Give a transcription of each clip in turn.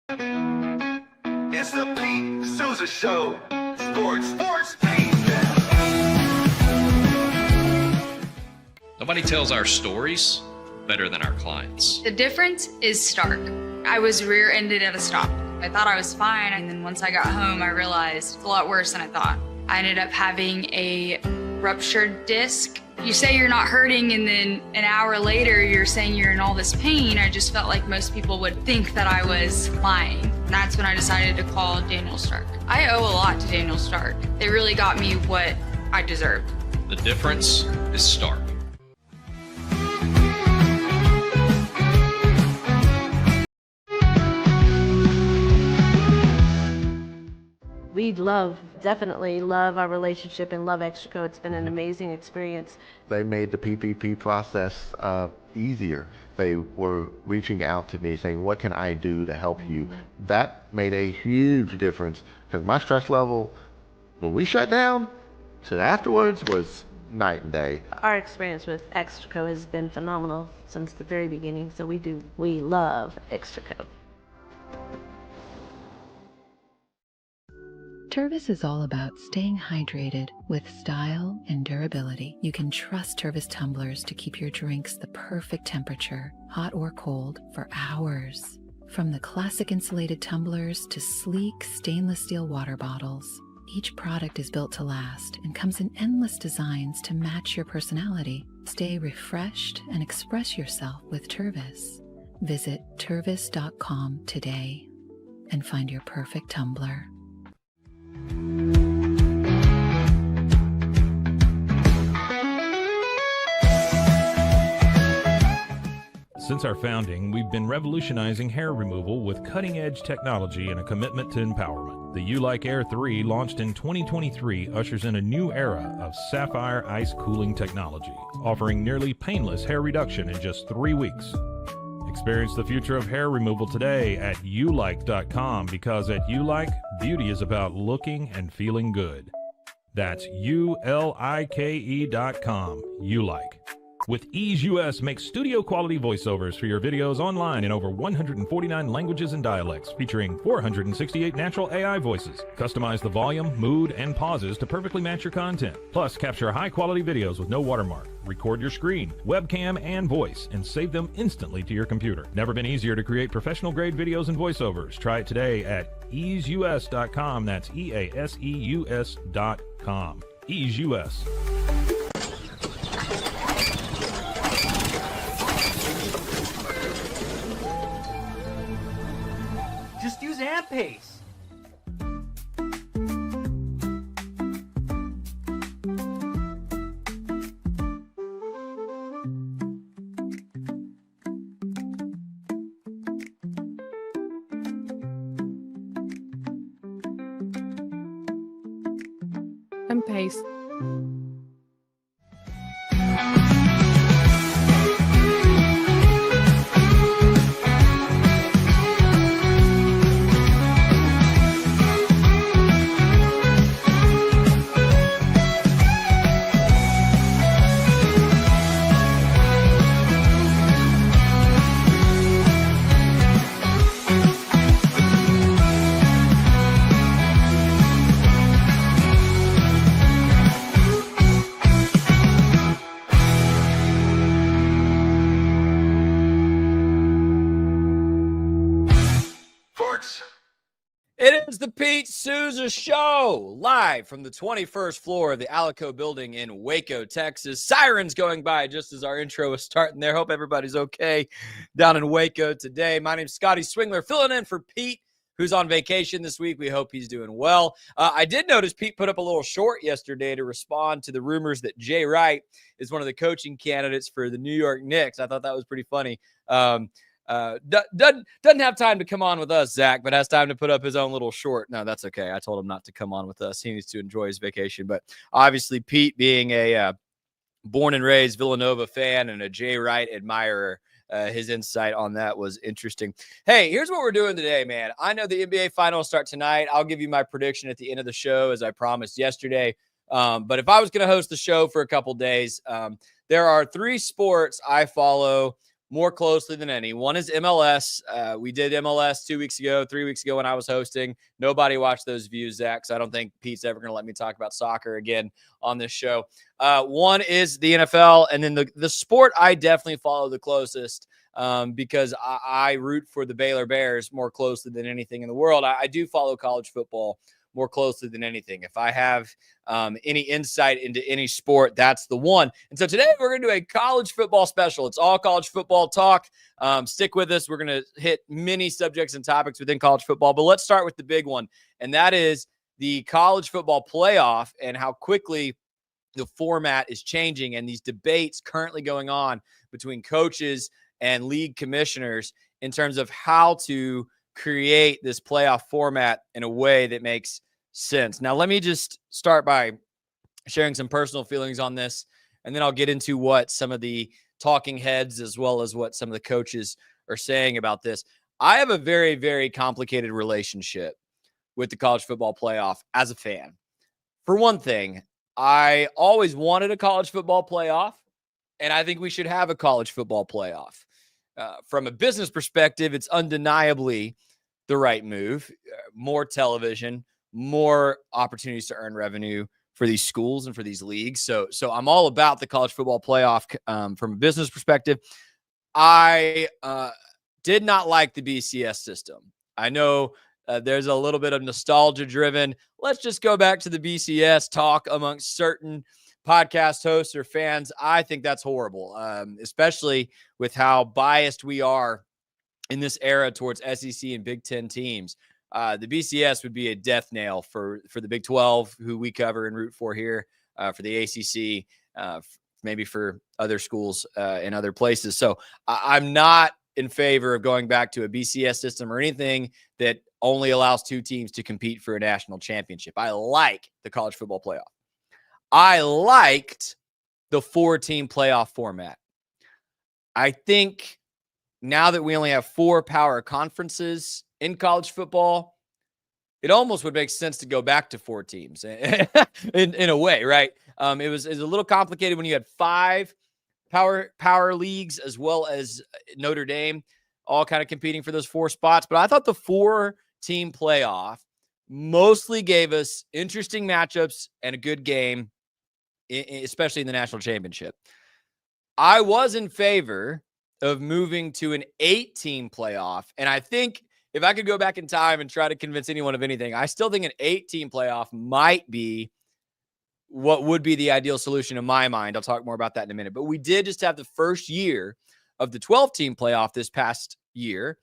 It's the Pete Sousa Show. Sports, Pete. Nobody tells our stories better than our clients. The difference is stark. I was rear-ended at a stop. I thought I was fine, and then once I got home, I realized it's a lot worse than I thought. I ended up having a ruptured disc. You say you're not hurting, and then an hour later, you're saying you're in all this pain. I just felt like most people would think that I was lying. And that's when I decided to call Daniel Stark. I owe a lot to Daniel Stark. They really got me what I deserved. The difference is stark. We definitely love our relationship and love Extraco. It's been an amazing experience. They made the PPP process easier. They were reaching out to me saying, what can I do to help you? That made a huge difference because my stress level, when we shut down, to afterwards was night and day. Our experience with Extraco has been phenomenal since the very beginning, so we love Extraco. Tervis is all about staying hydrated with style and durability. You can trust Tervis tumblers to keep your drinks the perfect temperature, hot or cold, for hours. From the classic insulated tumblers to sleek stainless steel water bottles, each product is built to last and comes in endless designs to match your personality. Stay refreshed and express yourself with Tervis. Visit tervis.com today and find your perfect tumbler. Since our founding, we've been revolutionizing hair removal with cutting-edge technology and a commitment to empowerment. The You-Like Air 3, launched in 2023, ushers in a new era of sapphire ice cooling technology, offering nearly painless hair reduction in just 3 weeks. Experience the future of hair removal today at youlike.com, because at YouLike, beauty is about looking and feeling good. That's ULIKE.com. YouLike. With Ease US, make studio-quality voiceovers for your videos online in over 149 languages and dialects, featuring 468 natural AI voices. Customize the volume, mood, and pauses to perfectly match your content. Plus, capture high-quality videos with no watermark. Record your screen, webcam, and voice, and save them instantly to your computer. Never been easier to create professional-grade videos and voiceovers. Try it today at easeus.com. That's EASEUS.com. Ease US. Just use AMP-Pace. AMP-Pace. It is the Pete Sousa Show, live from the 21st floor of the Alico building in Waco, Texas. Sirens going by just as our intro was starting there. Hope everybody's okay down in Waco today. My name's Scotty Swingler, filling in for Pete, who's on vacation this week. We hope he's doing well. I did notice Pete put up a little short yesterday to respond to the rumors that Jay Wright is one of the coaching candidates for the New York Knicks. I thought that was pretty funny. Doesn't have time to come on with us, Zach, but has time to put up his own little short. No, that's okay. I told him not to come on with us. He needs to enjoy his vacation. But obviously, Pete, being a born and raised Villanova fan and a Jay Wright admirer, his insight on that was interesting. Hey, here's what we're doing today, man. I know the NBA finals start tonight. I'll give you my prediction at the end of the show, as I promised yesterday. But if I was going to host the show for a couple days, there are 3 sports I follow more closely than any. One is MLS. We did MLS 2 weeks ago, 3 weeks ago when I was hosting. Nobody watched those views, Zach, so I don't think Pete's ever going to let me talk about soccer again on this show. One is the NFL, and then the sport I definitely follow the closest because I root for the Baylor Bears more closely than anything in the world. I do follow college football more closely than anything. If I have any insight into any sport, that's the one. And so today we're going to do a college football special. It's all college football talk. Stick with us. We're going to hit many subjects and topics within college football, but let's start with the big one. And that is the college football playoff and how quickly the format is changing and these debates currently going on between coaches and league commissioners in terms of how to create this playoff format in a way that makes sense. Now, let me just start by sharing some personal feelings on this, and then I'll get into what some of the talking heads as well as what some of the coaches are saying about this. I have a very, very complicated relationship with the college football playoff as a fan. For one thing, I always wanted a college football playoff, and I think we should have a college football playoff. From a business perspective, it's undeniably the right move. More television, more opportunities to earn revenue for these schools and for these leagues. So I'm all about the college football playoff from a business perspective. I did not like the BCS system. I know there's a little bit of nostalgia driven. Let's just go back to the BCS talk amongst certain podcast hosts or fans. I think that's horrible, especially with how biased we are in this era towards SEC and Big Ten teams. The BCS would be a death nail for the Big 12, who we cover and root for here, for the ACC, maybe for other schools in other places. So I'm not in favor of going back to a BCS system or anything that only allows two teams to compete for a national championship. I like the college football playoff. I liked the 4-team playoff format. I think now that we only have 4 power conferences in college football, it almost would make sense to go back to 4 teams in a way, right? It was a little complicated when you had 5 power leagues as well as Notre Dame all kind of competing for those 4 spots. But I thought the 4-team playoff mostly gave us interesting matchups and a good game, especially in the national championship. I was in favor of moving to an 8-team playoff. And I think if I could go back in time and try to convince anyone of anything, I still think an 8-team playoff might be what would be the ideal solution in my mind. I'll talk more about that in a minute. But we did just have the first year of the 12-team playoff this past year.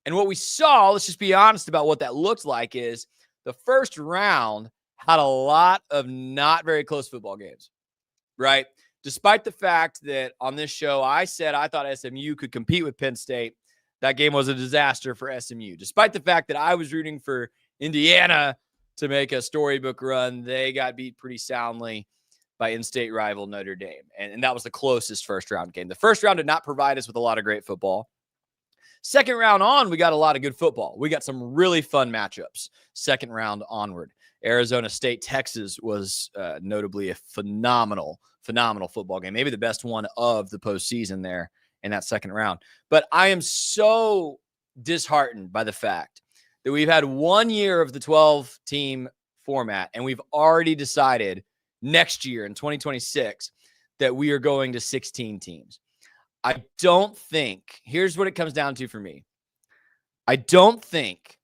And what we saw, let's just be honest about what that looked like, is the first round had a lot of not very close football games, right? Despite the fact that on this show, I said I thought SMU could compete with Penn State, that game was a disaster for SMU. Despite the fact that I was rooting for Indiana to make a storybook run, they got beat pretty soundly by in-state rival Notre Dame. And that was the closest first-round game. The first round did not provide us with a lot of great football. Second round on, we got a lot of good football. We got some really fun matchups second round onward. Arizona State, Texas was notably a phenomenal football game. Maybe the best one of the postseason there in that second round. But I am so disheartened by the fact that we've had 1 year of the 12-team format, and we've already decided next year in 2026 that we are going to 16 teams. I don't think, here's what it comes down to for me. I don't think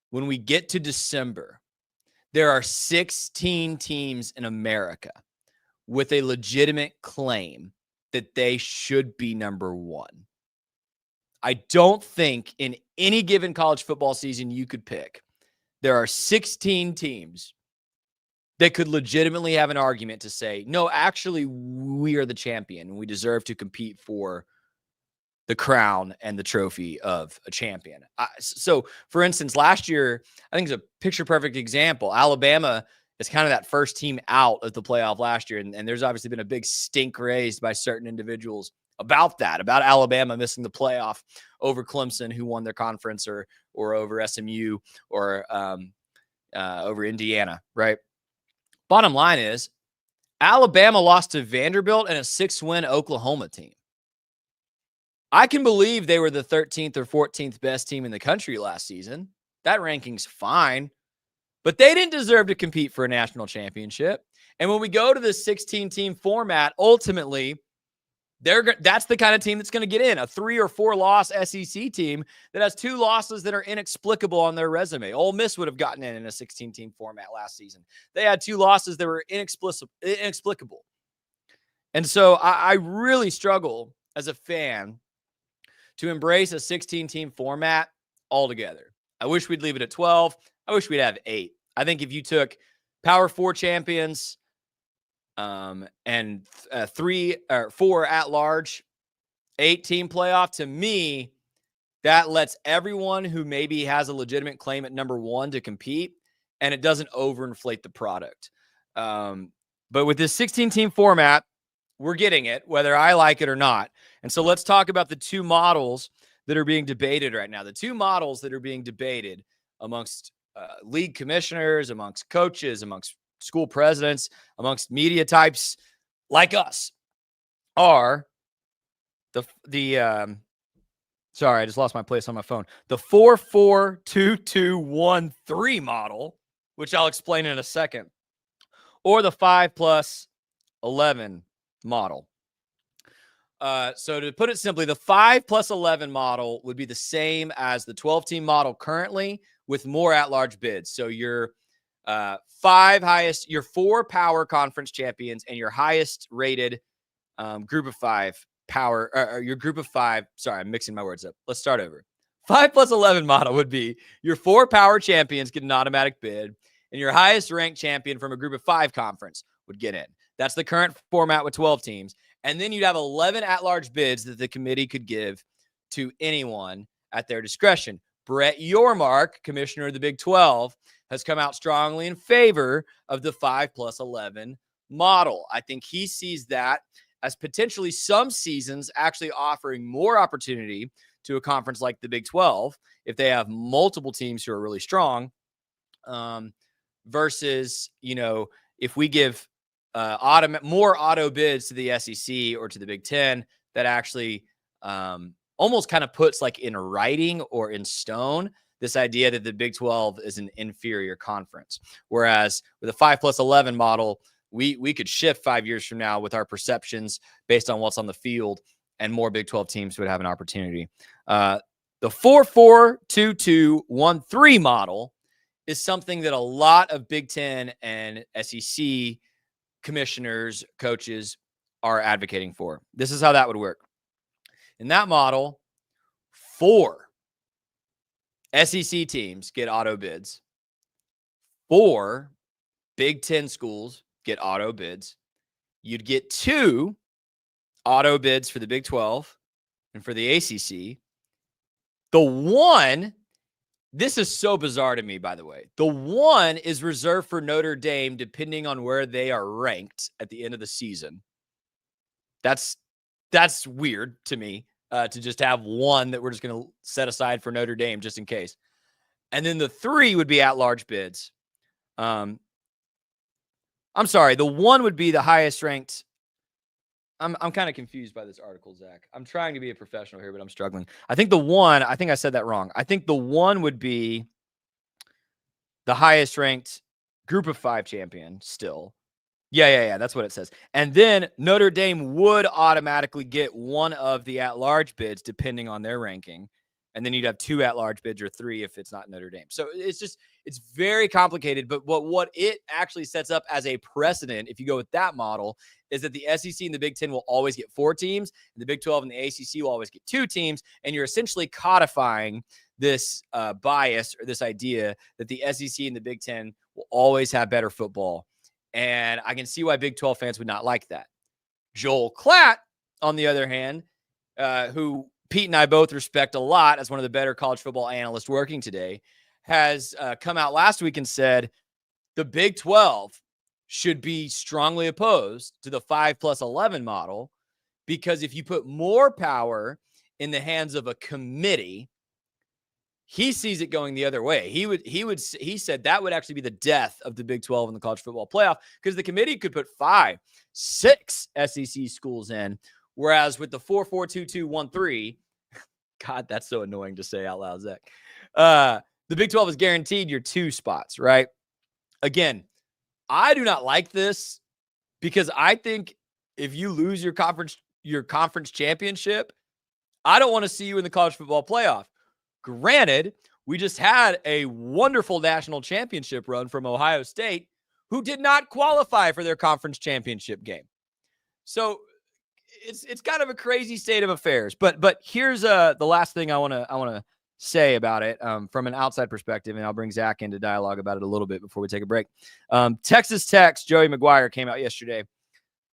when we get to December, there are 16 teams in America with a legitimate claim that they should be number 1. I don't think in any given college football season you could pick, there are 16 teams that could legitimately have an argument to say, no, actually, we are the champion and we deserve to compete for the crown and the trophy of a champion. So, for instance, last year, I think it's a picture-perfect example. Alabama is kind of that first team out of the playoff last year, and there's obviously been a big stink raised by certain individuals about that, about Alabama missing the playoff over Clemson, who won their conference, or over SMU, or over Indiana, right? Bottom line is, Alabama lost to Vanderbilt and a 6-win Oklahoma team. I can believe they were the 13th or 14th best team in the country last season. That ranking's fine, but they didn't deserve to compete for a national championship. And when we go to the 16-team format, ultimately, that's the kind of team that's going to get in, a 3 or 4 loss SEC team that has 2 losses that are inexplicable on their resume. Ole Miss would have gotten in a 16-team format last season. They had 2 losses that were inexplicable. And so I really struggle as a fan to embrace a 16-team format altogether. I wish we'd leave it at 12. I wish we'd have 8. I think if you took Power 4 champions and 3 or 4 at large, 8-team playoff, to me, that lets everyone who maybe has a legitimate claim at number 1 to compete, and it doesn't overinflate the product. But with this 16-team format, we're getting it, whether I like it or not. And so let's talk about the 2 models that are being debated right now. The 2 models that are being debated amongst league commissioners, amongst coaches, amongst school presidents, amongst media types like us are sorry, I just lost my place on my phone. The 4-4-2-2-1-3 model, which I'll explain in a second, or the 5+11 model. So to put it simply, the 5+11 model would be the same as the 12-team model currently, with more at-large bids. So your 4 power conference champions and your highest rated group of 5 power, or your group of 5. Sorry, I'm mixing my words up. Let's start over. 5+11 model would be your 4 power champions get an automatic bid, and your highest ranked champion from a group of 5 conference would get in. That's the current format with 12 teams. And then you'd have 11 at-large bids that the committee could give to anyone at their discretion. Brett Yormark, commissioner of the Big 12, has come out strongly in favor of the 5+11 model. I think he sees that as potentially some seasons actually offering more opportunity to a conference like the Big 12 if they have multiple teams who are really strong, versus, if we give more auto bids to the SEC or to the Big 10, that actually almost kind of puts like in writing or in stone this idea that the Big 12 is an inferior conference. Whereas with a 5+11 model, we could shift 5 years from now with our perceptions based on what's on the field, and more Big 12 teams would have an opportunity. The 4-4-2-2-1-3 model is something that a lot of Big 10 and SEC commissioners, coaches are advocating for. This is how that would work. In that model, 4 SEC teams get auto bids. 4 Big 10 schools get auto bids. You'd get 2 auto bids for the Big 12 and for the ACC. The 1, this is so bizarre to me, by the way. The 1 is reserved for Notre Dame, depending on where they are ranked at the end of the season. That's weird to me, to just have 1 that we're just going to set aside for Notre Dame just in case. And then the 3 would be at-large bids. I'm sorry. The 1 would be the highest ranked. I'm kind of confused by this article, Zach. I'm trying to be a professional here, but I'm struggling. I think I said that wrong. I think the 1 would be the highest ranked group of 5 champion still. Yeah. That's what it says. And then Notre Dame would automatically get 1 of the at-large bids depending on their ranking. And then you'd have 2 at-large bids or 3 if it's not Notre Dame. So it's very complicated. But what it actually sets up as a precedent, if you go with that model, is that the SEC and the Big 10 will always get 4 teams, and the Big 12 and the ACC will always get 2 teams. And you're essentially codifying this bias, or this idea that the SEC and the Big 10 will always have better football. And I can see why Big 12 fans would not like that. Joel Klatt, on the other hand, who Pete and I both respect a lot as one of the better college football analysts working today, has come out last week and said the Big 12 should be strongly opposed to the 5+11 model, because if you put more power in the hands of a committee, he sees it going the other way. He said that would actually be the death of the Big 12 in the college football playoff, because the committee could put 5, 6 SEC schools in, whereas with the 4-4-2-2-1-3, God, that's so annoying to say out loud, Zach. The Big 12 is guaranteed your 2 spots, right? Again, I do not like this because I think if you lose your conference championship, I don't want to see you in the college football playoff. Granted, we just had a wonderful national championship run from Ohio State, who did not qualify for their conference championship game. So it's kind of a crazy state of affairs. But here's the last thing I want to say about it from an outside perspective, and I'll bring Zach into dialogue about it a little bit before we take a break. Texas Tech's Joey McGuire came out yesterday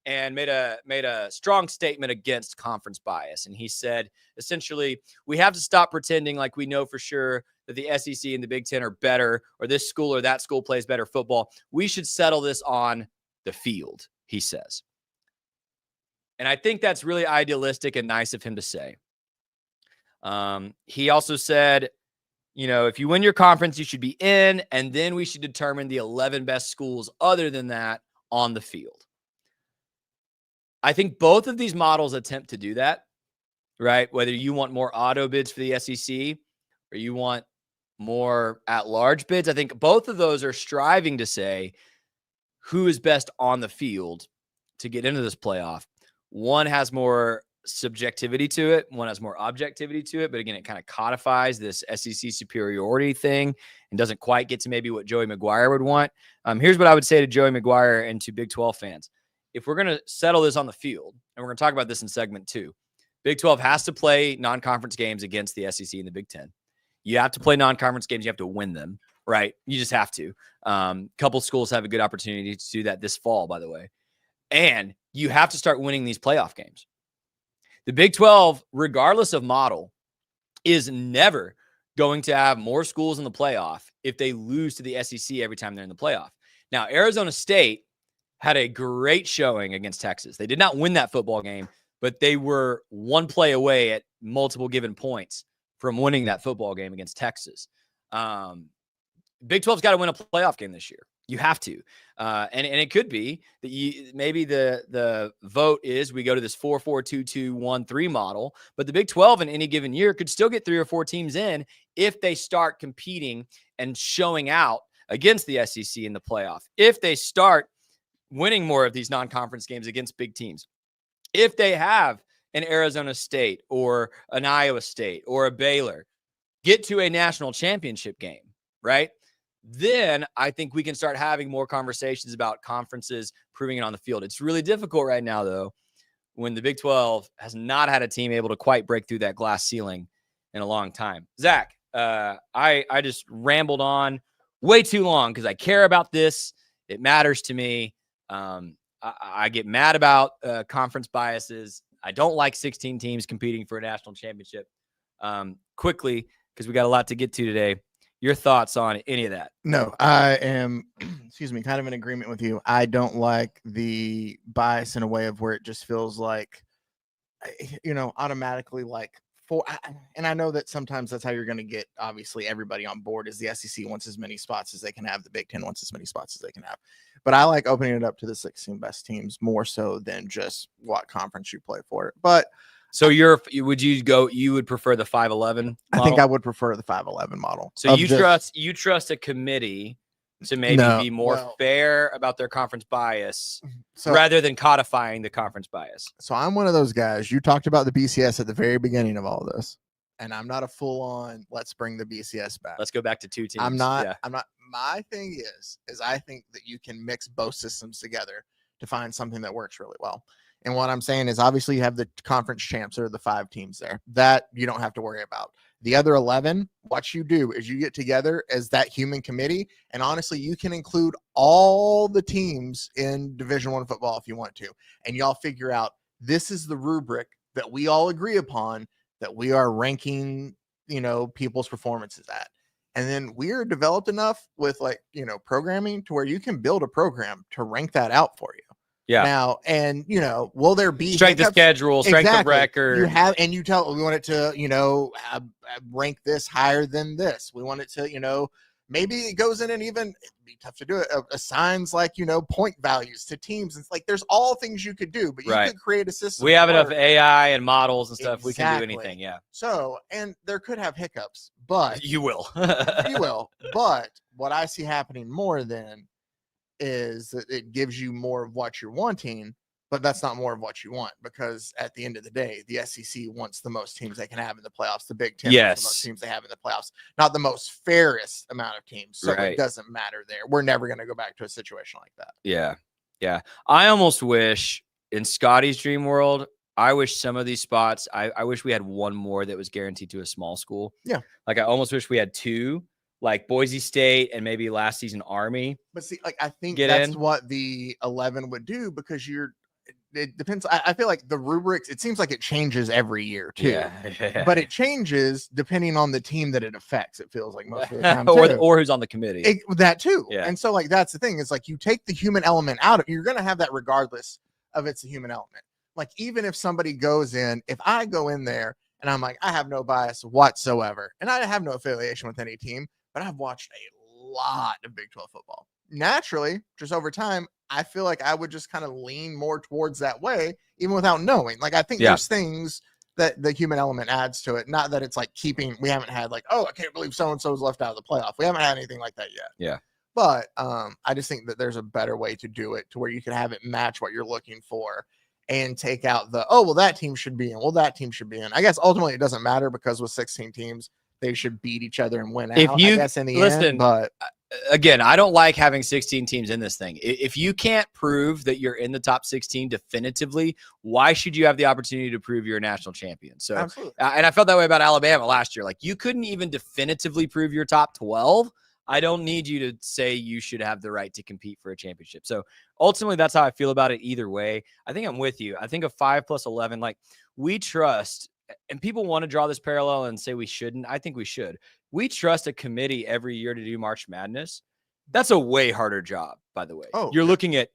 and made a strong statement against conference bias. And he said, essentially, we have to stop pretending like we know for sure that the SEC and the Big Ten are better, or this school or that school plays better football. We should settle this on the field, he says. And I think that's really idealistic and nice of him to say. He also said, if you win your conference, you should be in, and then we should determine the 11 best schools other than that on the field. I think both of these models attempt to do that, right? Whether you want more auto bids for the SEC or you want more at-large bids, I think both of those are striving to say who is best on the field to get into this playoff. One has more subjectivity to it. One has more objectivity to it. But again, it kind of codifies this SEC superiority thing and doesn't quite get to maybe what Joey McGuire would want. Here's what I would say to Joey McGuire and to Big 12 fans. If we're going to settle this on the field, and we're going to talk about this in segment 2, Big 12 has to play non-conference games against the SEC and the Big 10. You have to play non-conference games. You have to win them, right? You just have to. Couple schools have a good opportunity to do that this fall, by the way. And you have to start winning these playoff games. The Big 12, regardless of model, is never going to have more schools in the playoff if they lose to the SEC every time they're in the playoff. Now, Arizona State had a great showing against Texas. They did not win that football game, but they were one play away at multiple given points from winning that football game against Texas. Big 12's got to win a playoff game this year. You have to. And it could be that maybe the vote is we go to this 4-4-2-2-1-3 model, but the Big 12 in any given year could still get 3 or 4 teams in if they start competing and showing out against the SEC in the playoff. If they start winning more of these non-conference games against big teams. If they have an Arizona State or an Iowa State or a Baylor get to a national championship game, right? Then I think we can start having more conversations about conferences proving it on the field. It's really difficult right now, though, when the Big 12 has not had a team able to quite break through that glass ceiling in a long time. Zach, I just rambled on way too long because I care about this. It matters to me. I get mad about conference biases. I don't like 16 teams competing for a national championship. Quickly, because we got a lot to get to today. Your thoughts on any of that? No, I am, kind of in agreement with you. I don't like the bias in a way of where it just feels like, automatically like and I know that sometimes that's how you're going to get, obviously, everybody on board is the SEC wants as many spots as they can have. The Big Ten wants as many spots as they can have. But I like opening it up to the 16 best teams more so than just what conference you play for. But so you would prefer the 5-11 model? I think I would prefer the 5-11 model. So you trust a committee to maybe be more fair about their conference bias rather than codifying the conference bias. So I'm one of those guys. You talked about the BCS at the very beginning of all this, and I'm not a full on let's bring the BCS back. Let's go back to 2 teams. I'm not. My thing is I think that you can mix both systems together to find something that works really well. And what I'm saying is obviously you have the conference champs or the 5 teams there that you don't have to worry about. The other 11, what you do is you get together as that human committee. And honestly, you can include all the teams in Division I football if you want to. And y'all figure out this is the rubric that we all agree upon that we are ranking, people's performances at. And then we're developed enough with programming to where you can build a program to rank that out for you. Yeah. Now, and will there be strength of schedule, strength of record? We want it to, rank this higher than this. We want it to, Maybe it goes in and even, it'd be tough to do it, assigns like, point values to teams. It's like there's all things you could do, but you could create a system. We have enough AI and models and stuff. We can do Exactly. anything. Yeah. So, and there could have hiccups, but You will. you will. But what I see happening more then is that it gives you more of what you're wanting, but that's not more of what you want, because at the end of the day, the SEC wants the most teams they can have in the playoffs. The Big Ten wants the most teams they have in the playoffs, not the most fairest amount of teams. So it doesn't matter there. We're never going to go back to a situation like that. Yeah. Yeah. I almost wish in Scotty's dream world, I wish some of these spots, I wish we had one more that was guaranteed to a small school. Yeah. Like I almost wish we had two, like Boise State and maybe last season Army. But see, like I think that's what the 11 would do, because it depends. I feel like the rubrics, it seems like it changes every year too. Yeah. But it changes depending on the team that it affects. It feels like most of the time. or who's on the committee. That too. Yeah. And so like that's the thing. It's like you take the human element out of, you're going to have that regardless of it's a human element. Like even if somebody goes in, if I go in there and I'm like, I have no bias whatsoever, and I have no affiliation with any team, but I've watched a lot of Big 12 football. Naturally, just over time, I feel like I would just kind of lean more towards that way, even without knowing. Like I think there's things that the human element adds to it. Not that it's like we haven't had like, oh, I can't believe so-and-so's left out of the playoff. We haven't had anything like that yet. Yeah. But I just think that there's a better way to do it, to where you can have it match what you're looking for and take out the, oh, well, that team should be in. Well, that team should be in. I guess ultimately it doesn't matter, because with 16 teams, they should beat each other and win out, I guess, in the end. But again, I don't like having 16 teams in this thing. If you can't prove that you're in the top 16 definitively, why should you have the opportunity to prove you're a national champion? So, and I felt that way about Alabama last year. Like you couldn't even definitively prove you're top 12. I don't need you to say you should have the right to compete for a championship. So ultimately, that's how I feel about it either way. I think I'm with you. I think a 5+11, like we trust, and people want to draw this parallel and say we shouldn't. I think we should. We trust a committee every year to do March Madness. That's a way harder job, by the way. You're looking at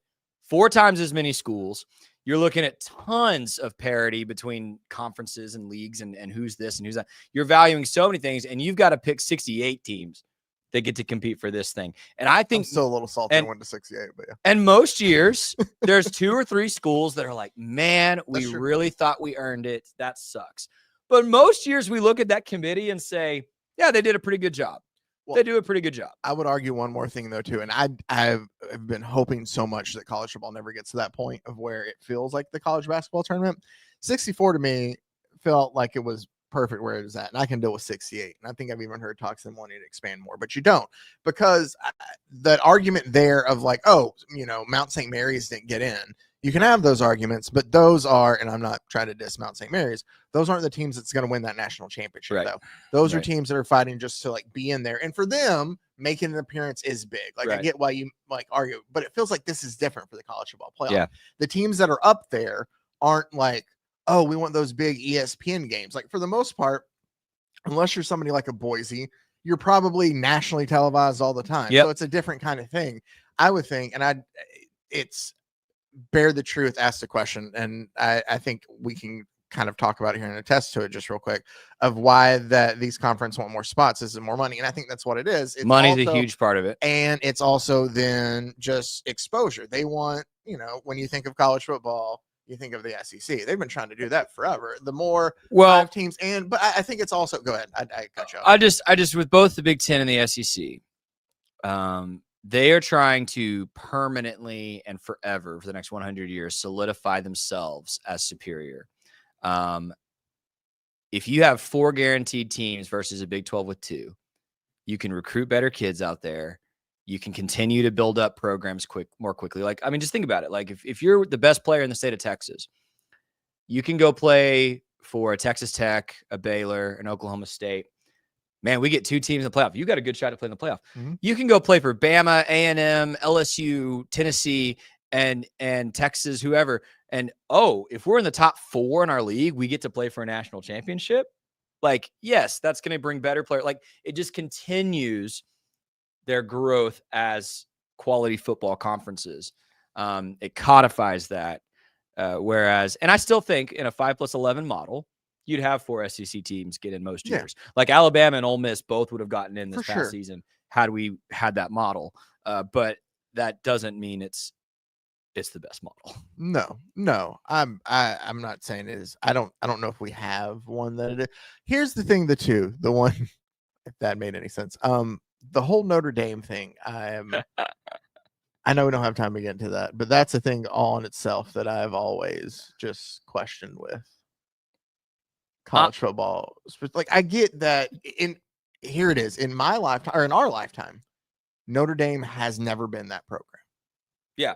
4 times as many schools. You're looking at tons of parity between conferences and leagues and who's this and who's that. You're valuing so many things, and you've got to pick 68 teams that get to compete for this thing. And I think I'm still a little salty I went to 68, but yeah. And most years there's 2 or 3 schools that are like, man, we really thought we earned it. That sucks. But most years we look at that committee and say, yeah, they did a pretty good job. Well, they do a pretty good job. I would argue one more thing though, too. And I've been hoping so much that college football never gets to that point of where it feels like the college basketball tournament. 64 to me felt like it was perfect where it was at, and I can deal with 68. And I think I've even heard talks and wanting to expand more, but you don't, because that argument there of like, oh, Mount St. Mary's didn't get in. You can have those arguments, but those are, and I'm not trying to diss Mount St. Mary's, those aren't the teams that's going to win that national championship, though. Those are teams that are fighting just to like be in there, and for them, making an appearance is big. Like I get why you like argue, but it feels like this is different for the college football playoff. Yeah. The teams that are up there aren't like, oh, we want those big ESPN games. Like for the most part, unless you're somebody like a Boise, you're probably nationally televised all the time. So it's a different kind of thing, I would think. And it's bear the truth, ask the question. And I think we can kind of talk about it here and attest to it just real quick of why that these conferences want more spots. Is it more money? And I think that's what it is. Money's a huge part of it. And it's also then just exposure. They want, when you think of college football, you think of the SEC. They've been trying to do that forever. The more 5 teams, but I think it's also, go ahead. I cut you off. I just with both the Big Ten and the SEC, they are trying to permanently and forever for the next 100 years solidify themselves as superior. If you have 4 guaranteed teams versus a Big 12 with 2, you can recruit better kids out there. You can continue to build up programs more quickly. Like, I mean, just think about it. Like if you're the best player in the state of Texas, you can go play for a Texas Tech, a Baylor, an Oklahoma State. Man, we get 2 teams in the playoff. You got a good shot to play in the playoff. Mm-hmm. You can go play for Bama, A&M, LSU, Tennessee, and Texas, whoever. And if we're in the top 4 in our league, we get to play for a national championship. Like, yes, that's going to bring better players. Like, it just continues their growth as quality football conferences. It codifies that. Whereas, and I still think in a 5+11 model, you'd have 4 SEC teams get in most years. Like Alabama and Ole Miss both would have gotten in this past season had we had that model. But that doesn't mean it's the best model. No. I'm not saying it is. I don't know if we have one that it is. Here's the thing, the one, if that made any sense. The whole Notre Dame thing. I know we don't have time to get into that, but that's a thing all in itself that I've always just questioned with college football. Like, I get that here it is in my lifetime, or in our lifetime, Notre Dame has never been that program. Yeah.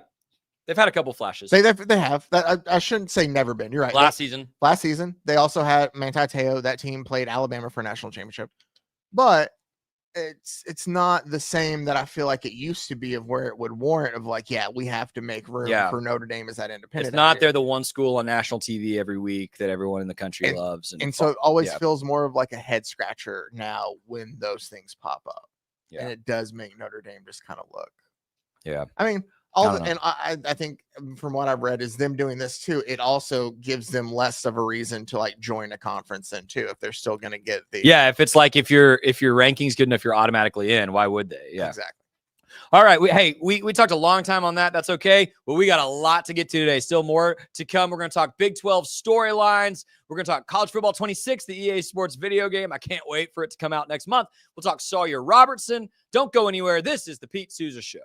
They've had a couple flashes. They have. I shouldn't say never been. You're right. Last season. They also had Manti Te'o. That team played Alabama for a national championship. But it's not the same that I feel like it used to be, of where it would warrant of like, yeah, we have to make room for Notre Dame as that independent. It's not they're the one school on national TV every week that everyone in the country loves. And so it always feels more of like a head scratcher now when those things pop up. Yeah. And it does make Notre Dame just kind of look. Yeah. I mean, I think from what I've read is them doing this too. It also gives them less of a reason to like join a conference then too, if they're still going to get the. Yeah. If it's like, if your ranking's good enough, you're automatically in. Why would they? Yeah, exactly. All right. We talked a long time on that. That's okay. But we got a lot to get to today. Still more to come. We're going to talk Big 12 storylines. We're going to talk College Football 26, the EA Sports video game. I can't wait for it to come out next month. We'll talk Sawyer Robertson. Don't go anywhere. This is the Pete Sousa Show.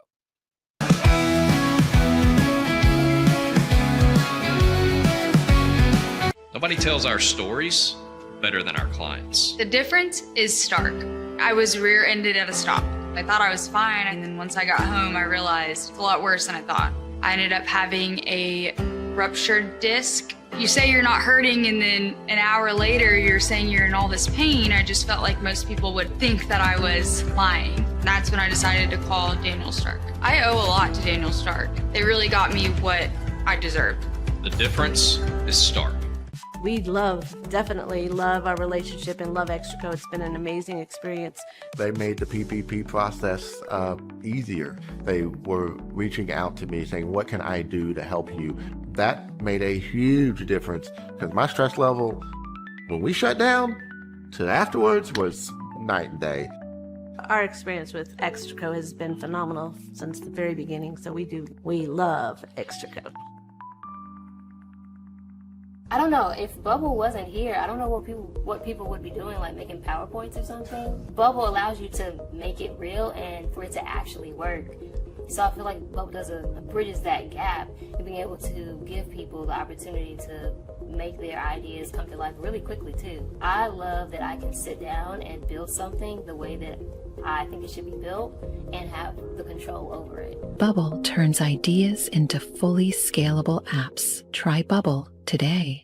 Nobody tells our stories better than our clients. The difference is stark. I was rear-ended at a stop. I thought I was fine, and then once I got home, I realized it's a lot worse than I thought. I ended up having a ruptured disc. You say you're not hurting, and then an hour later, you're saying you're in all this pain. I just felt like most people would think that I was lying. And that's when I decided to call Daniel Stark. I owe a lot to Daniel Stark. They really got me what I deserved. The difference is stark. We definitely love our relationship and love Extraco. It's been an amazing experience. They made the PPP process easier. They were reaching out to me saying, what can I do to help you? That made a huge difference, because my stress level, when we shut down to afterwards, was night and day. Our experience with Extraco has been phenomenal since the very beginning. So we love Extraco. I don't know, if Bubble wasn't here, I don't know what people would be doing, like making PowerPoints or something. Bubble allows you to make it real and for it to actually work. So I feel like Bubble bridges that gap and being able to give people the opportunity to make their ideas come to life really quickly too. I love that I can sit down and build something the way that I think it should be built and have the control over it. Bubble turns ideas into fully scalable apps. Try Bubble today.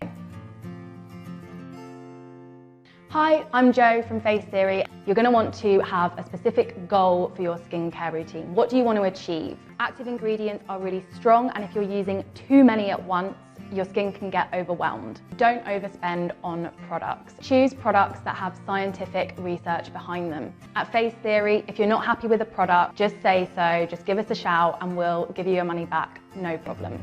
Hi, I'm Jo from Face Theory. You're going to want to have a specific goal for your skincare routine. What do you want to achieve? Active ingredients are really strong, and if you're using too many at once, your skin can get overwhelmed. Don't overspend on products. Choose products that have scientific research behind them. At Face Theory, if you're not happy with a product, just say so, just give us a shout and we'll give you your money back, no problem.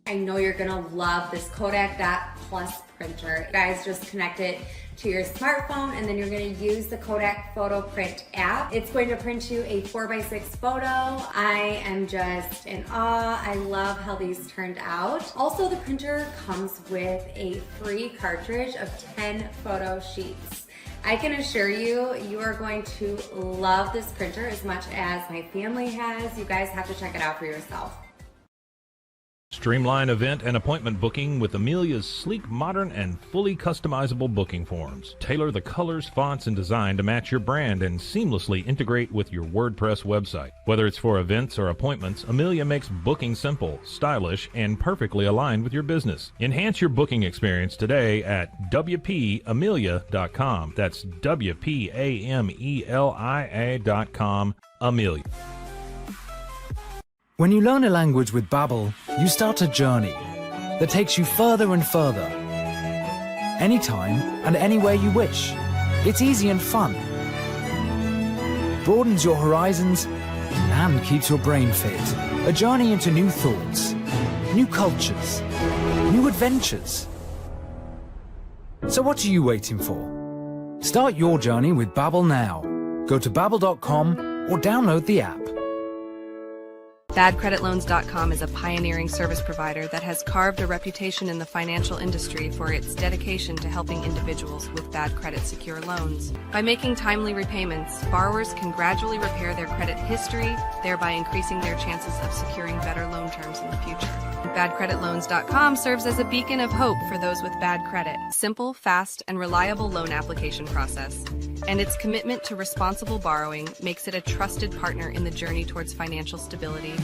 I know you're gonna love this Kodak Dot Plus printer. You guys just connect it to your smartphone and then you're gonna use the Kodak Photo Print app. It's going to print you a 4x6 photo. I am just in awe. I love how these turned out. Also, the printer comes with a free cartridge of 10 photo sheets. I can assure you, you are going to love this printer as much as my family has. You guys have to check it out for yourself. Streamline event and appointment booking with Amelia's sleek, modern, and fully customizable booking forms. Tailor the colors, fonts, and design to match your brand and seamlessly integrate with your WordPress website. Whether it's for events or appointments, Amelia makes booking simple, stylish, and perfectly aligned with your business. Enhance your booking experience today at WPAmelia.com. That's WPAMELIA.com. Amelia. When you learn a language with Babbel, you start a journey that takes you further and further. Anytime and anywhere you wish. It's easy and fun. Broadens your horizons and keeps your brain fit. A journey into new thoughts, new cultures, new adventures. So what are you waiting for? Start your journey with Babbel now. Go to babbel.com or download the app. BadCreditLoans.com is a pioneering service provider that has carved a reputation in the financial industry for its dedication to helping individuals with bad credit secure loans. By making timely repayments, borrowers can gradually repair their credit history, thereby increasing their chances of securing better loan terms in the future. BadCreditLoans.com serves as a beacon of hope for those with bad credit. Simple, fast, and reliable loan application process. And its commitment to responsible borrowing makes it a trusted partner in the journey towards financial stability.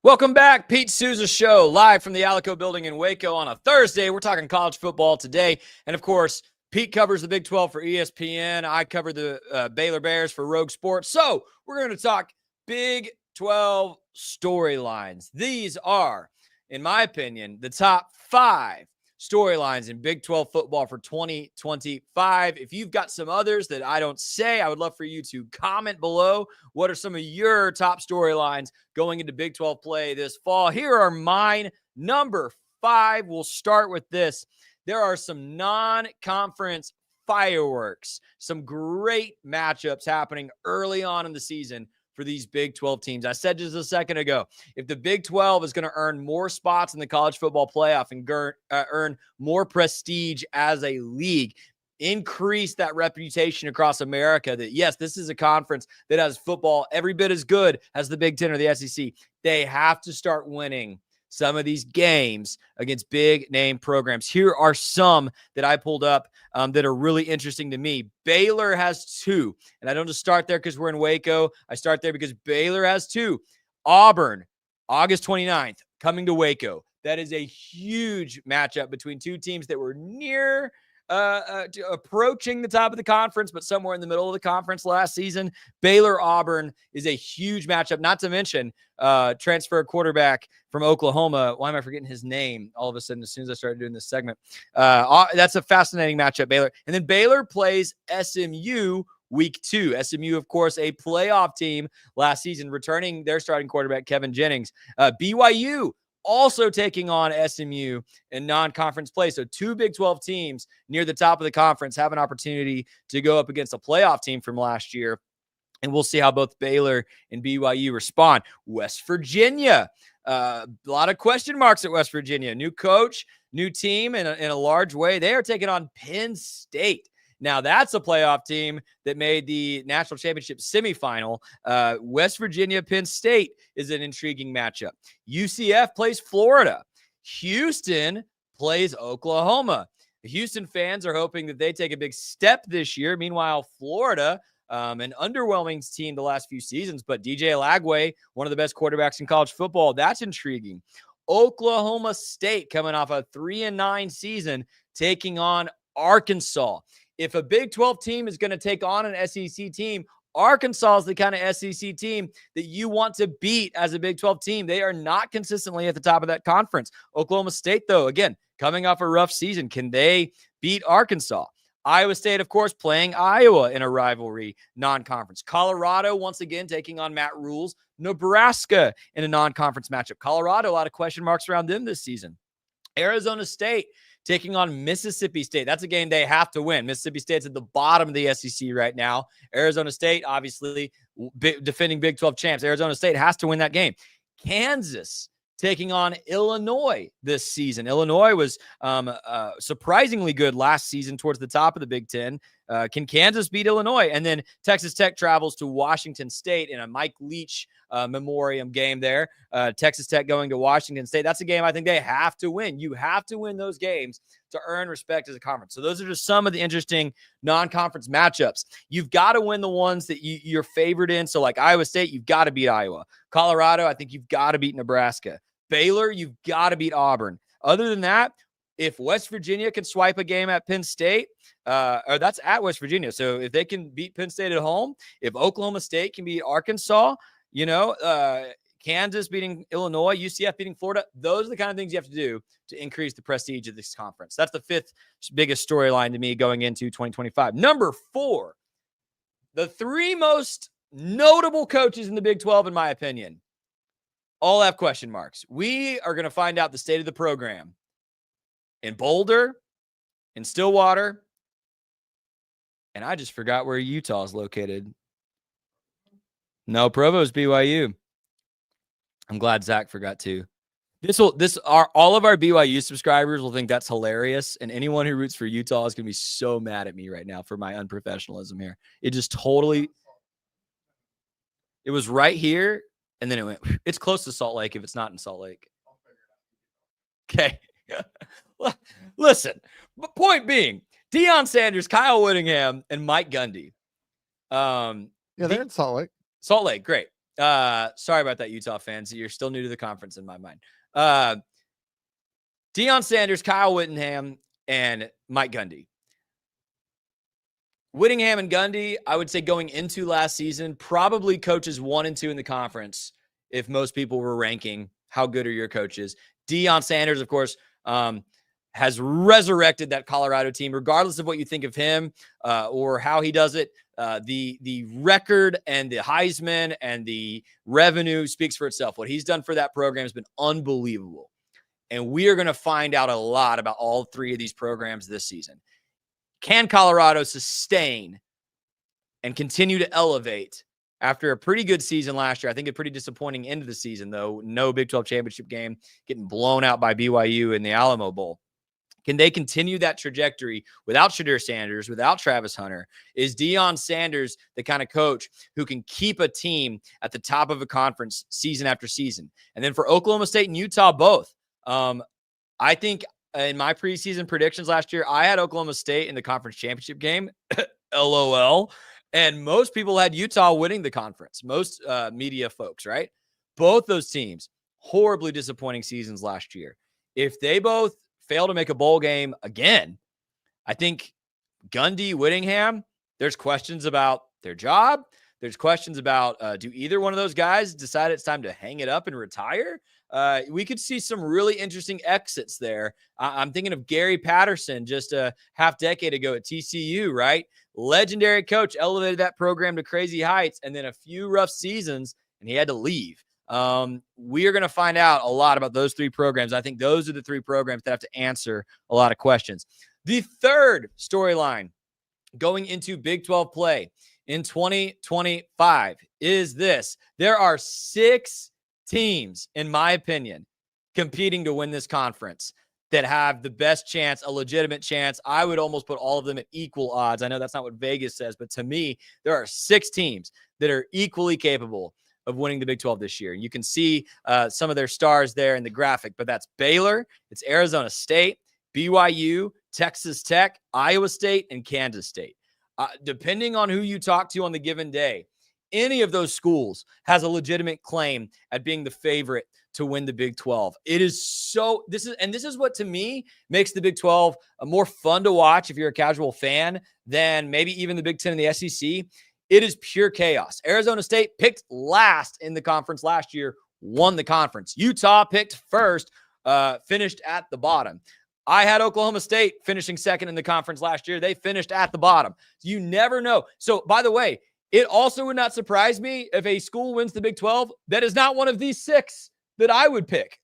Welcome back, Pete Sousa Show, live from the Alico building in Waco on a Thursday. We're talking college football today. And of course, Pete covers the Big 12 for ESPN. I cover the Baylor Bears for Rogue Sports. So we're going to talk Big 12 storylines. These are, in my opinion, the top 5 storylines in Big 12 football for 2025. If you've got some others that I don't say, I would love for you to comment below. What are some of your top storylines going into Big 12 play this fall? Here are mine. Number 5. We'll start with this. There are some non-conference fireworks, some great matchups happening early on in the season for these Big 12 teams. I said just a second ago, if the Big 12 is going to earn more spots in the college football playoff and earn more prestige as a league, increase that reputation across America that, yes, this is a conference that has football every bit as good as the Big 10 or the SEC, they have to start winning some of these games against big name programs. Here are some that I pulled up that are really interesting to me. Baylor has 2, and I don't just start there because we're in Waco. I start there because Baylor has 2. Auburn, August 29th, coming to Waco. That is a huge matchup between 2 teams that were near approaching the top of the conference, but somewhere in the middle of the conference last season. Baylor-Auburn is a huge matchup, not to mention transfer quarterback from Oklahoma. Why am I forgetting his name all of a sudden as soon as I started doing this segment? That's a fascinating matchup, Baylor. And then Baylor plays SMU week 2. SMU, of course, a playoff team last season, returning their starting quarterback, Kevin Jennings. BYU also taking on SMU in non-conference play. So 2 Big 12 teams near the top of the conference have an opportunity to go up against a playoff team from last year. And we'll see how both Baylor and BYU respond. West Virginia, a lot of question marks at West Virginia. New coach, new team in a large way. They are taking on Penn State. Now, that's a playoff team that made the national championship semifinal. West Virginia, Penn State is an intriguing matchup. UCF plays Florida. Houston plays Oklahoma. The Houston fans are hoping that they take a big step this year. Meanwhile, Florida, an underwhelming team the last few seasons, but DJ Lagway, one of the best quarterbacks in college football, that's intriguing. Oklahoma State coming off a 3-9 season, taking on Arkansas. If a Big 12 team is going to take on an SEC team, Arkansas is the kind of SEC team that you want to beat as a Big 12 team. They are not consistently at the top of that conference. Oklahoma State, though, again, coming off a rough season, can they beat Arkansas? Iowa State, of course, playing Iowa in a rivalry non-conference. Colorado, once again, taking on Matt Rule's Nebraska in a non-conference matchup. Colorado, a lot of question marks around them this season. Arizona State taking on Mississippi State. That's a game they have to win. Mississippi State's at the bottom of the SEC right now. Arizona State, obviously, defending Big 12 champs. Arizona State has to win that game. Kansas taking on Illinois this season. Illinois was surprisingly good last season towards the top of the Big Ten. Can Kansas beat Illinois? And then Texas Tech travels to Washington State in a Mike Leach memoriam game there. Texas Tech going to Washington State. That's a game I think they have to win. You have to win those games to earn respect as a conference. So those are just some of the interesting non-conference matchups. You've got to win the ones that you're favored in. So like Iowa State, you've got to beat Iowa. Colorado, I think you've got to beat Nebraska. Baylor, you've got to beat Auburn. Other than that, if West Virginia can swipe a game at Penn State, or that's at West Virginia. So if they can beat Penn State at home, if Oklahoma State can beat Arkansas, Kansas beating Illinois, UCF beating Florida, those are the kind of things you have to do to increase the prestige of this conference. That's the 5th biggest storyline to me going into 2025. Number 4, the 3 most notable coaches in the Big 12, in my opinion, all have question marks. We are going to find out the state of the program in Boulder, in Stillwater, and I just forgot where Utah is located. No, Provo's BYU. I'm glad Zach forgot too. All of our BYU subscribers will think that's hilarious, and anyone who roots for Utah is going to be so mad at me right now for my unprofessionalism here. It just totally, it was right here, and then it went. It's close to Salt Lake if it's not in Salt Lake. Okay, listen. But point being, Deion Sanders, Kyle Whittingham, and Mike Gundy. Yeah, they're in Salt Lake. Salt Lake, great. Sorry about that, Utah fans. You're still new to the conference in my mind. Deion Sanders, Kyle Whittingham, and Mike Gundy. Whittingham and Gundy, I would say going into last season, probably coaches 1 and 2 in the conference if most people were ranking how good are your coaches. Deion Sanders, of course, has resurrected that Colorado team, regardless of what you think of him or how he does it. The record and the Heisman and the revenue speaks for itself. What he's done for that program has been unbelievable. And we are going to find out a lot about all 3 of these programs this season. Can Colorado sustain and continue to elevate after a pretty good season last year? I think a pretty disappointing end of the season, though. No Big 12 championship game, getting blown out by BYU in the Alamo Bowl. Can they continue that trajectory without Shadir Sanders, without Travis Hunter? Is Deion Sanders the kind of coach who can keep a team at the top of a conference season after season? And then for Oklahoma State and Utah, both. I think in my preseason predictions last year, I had Oklahoma State in the conference championship game. LOL. And most people had Utah winning the conference. Most media folks, right? Both those teams, horribly disappointing seasons last year. If they both fail to make a bowl game again, I think Gundy, Whittingham, there's questions about their job. There's questions about do either one of those guys decide it's time to hang it up and retire? We could see some really interesting exits there. I'm thinking of Gary Patterson just a half decade ago at TCU, right? Legendary coach, elevated that program to crazy heights, and then a few rough seasons, and he had to leave. We are going to find out a lot about those 3 programs. I think those are the 3 programs that have to answer a lot of questions. The third storyline going into Big 12 play in 2025 is this. There are 6 teams, in my opinion, competing to win this conference that have the best chance, a legitimate chance. I would almost put all of them at equal odds. I know that's not what Vegas says, but to me, there are 6 teams that are equally capable of winning the Big 12 this year. You can see some of their stars there in the graphic, but that's Baylor, it's Arizona State, BYU, Texas Tech, Iowa State, and Kansas State. Depending on who you talk to on the given day, any of those schools has a legitimate claim at being the favorite to win the Big 12. It is so, this is what to me makes the Big 12 more fun to watch if you're a casual fan than maybe even the Big 10 and the SEC. It is pure chaos. Arizona State picked last in the conference last year, won the conference. Utah picked first, finished at the bottom. I had Oklahoma State finishing second in the conference last year. They finished at the bottom. You never know. So, by the way, it also would not surprise me if a school wins the Big 12 that is not one of these 6 that I would pick.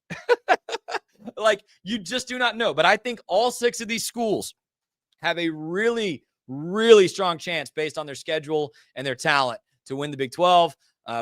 Like, you just do not know. But I think all 6 of these schools have a really, really strong chance based on their schedule and their talent to win the Big 12.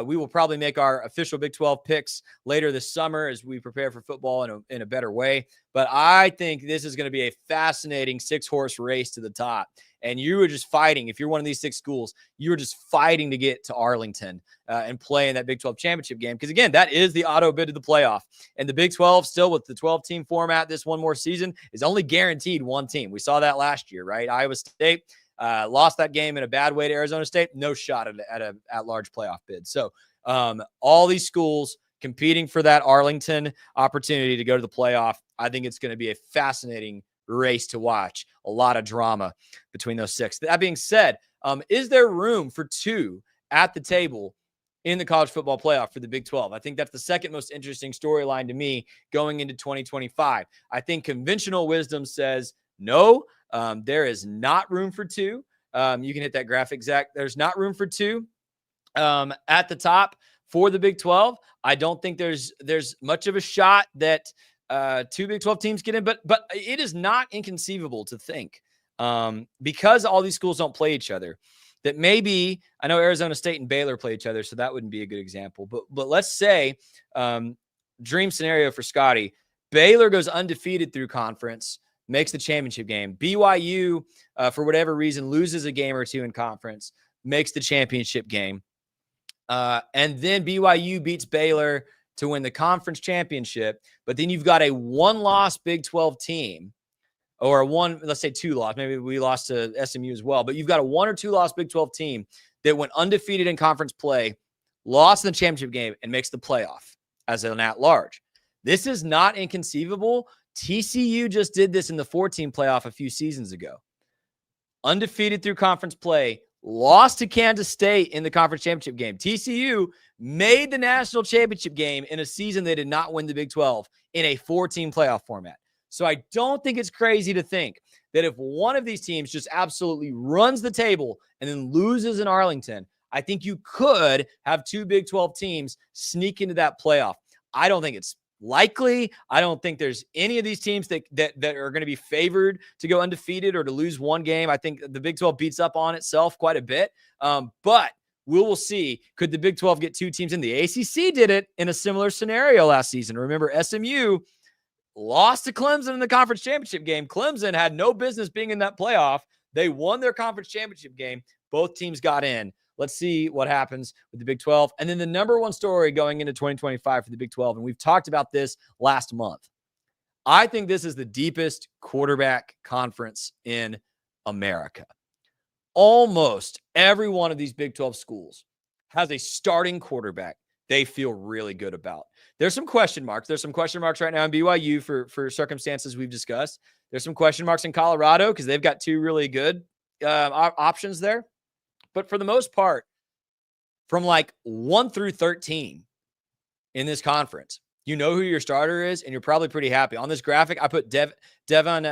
We will probably make our official Big 12 picks later this summer as we prepare for football in a better way. But I think this is going to be a fascinating 6-horse race to the top. And you were just fighting. If you're one of these 6 schools, you were just fighting to get to Arlington and play in that Big 12 championship game. Because, again, that is the auto bid to the playoff. And the Big 12, still with the 12-team format this one more season, is only guaranteed one team. We saw that last year, right? Iowa State lost that game in a bad way to Arizona State. No shot at a at-large playoff bid. So all these schools competing for that Arlington opportunity to go to the playoff. I think it's going to be a fascinating race to watch. A lot of drama between those 6. That being said, is there room for 2 at the table in the college football playoff for the Big 12? I think that's the second most interesting storyline to me going into 2025. I think conventional wisdom says no. There is not room for 2. You can hit that graphic, Zach. There's not room for 2 at the top for the Big 12. I don't think there's much of a shot that two Big 12 teams get in, but it is not inconceivable to think, because all these schools don't play each other, that maybe, I know Arizona State and Baylor play each other, so that wouldn't be a good example. But let's say, dream scenario for Scotty, Baylor goes undefeated through conference, makes the championship game. BYU, for whatever reason, loses a game or two in conference, makes the championship game. And then BYU beats Baylor to win the conference championship. But then you've got a one-loss Big 12 team, or let's say two-loss. Maybe we lost to SMU as well. But you've got a one or two-loss Big 12 team that went undefeated in conference play, lost in the championship game, and makes the playoff as an at-large. This is not inconceivable. TCU just did this in the 4-team playoff a few seasons ago. Undefeated through conference play, lost to Kansas State in the conference championship game. TCU made the national championship game in a season they did not win the Big 12 in a 4-team playoff format. So I don't think it's crazy to think that if one of these teams just absolutely runs the table and then loses in Arlington, I think you could have two Big 12 teams sneak into that playoff. I don't think it's likely. I don't think there's any of these teams that are going to be favored to go undefeated or to lose one game. I think the Big 12 beats up on itself quite a bit. But we will see. Could the Big 12 get two teams in? The ACC did it in a similar scenario last season. Remember, SMU lost to Clemson in the conference championship game. Clemson had no business being in that playoff. They won their conference championship game. Both teams got in. Let's see what happens with the Big 12. And then the number one story going into 2025 for the Big 12, and we've talked about this last month. I think this is the deepest quarterback conference in America. Almost every one of these Big 12 schools has a starting quarterback they feel really good about. There's some question marks. There's some question marks right now in BYU for circumstances we've discussed. There's some question marks in Colorado because they've got two really good options there. But for the most part, from like 1 through 13 in this conference, you know who your starter is, and you're probably pretty happy. On this graphic, I put Devon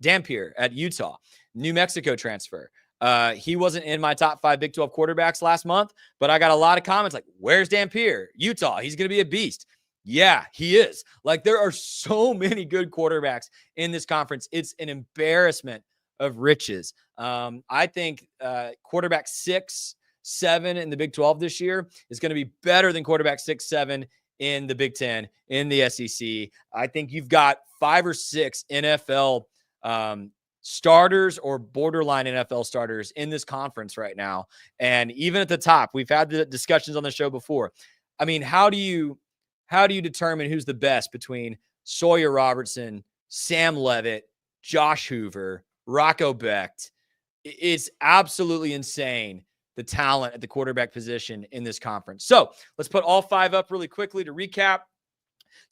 Dampier at Utah, New Mexico transfer. He wasn't in my top 5 Big 12 quarterbacks last month, but I got a lot of comments like, where's Dampier? Utah, he's going to be a beast. Yeah, he is. Like, there are so many good quarterbacks in this conference. It's an embarrassment of riches. I think quarterback 6, 7 in the Big 12 this year is going to be better than quarterback 6, 7 in the Big 10, in the SEC. I think you've got 5 or 6 NFL starters or borderline NFL starters in this conference right now. And even at the top, we've had the discussions on the show before. I mean, how do you determine who's the best between Sawyer Robertson, Sam Leavitt, Josh Hoover, Rocco Becht? It's absolutely insane, the talent at the quarterback position in this conference. So let's put all 5 up really quickly to recap.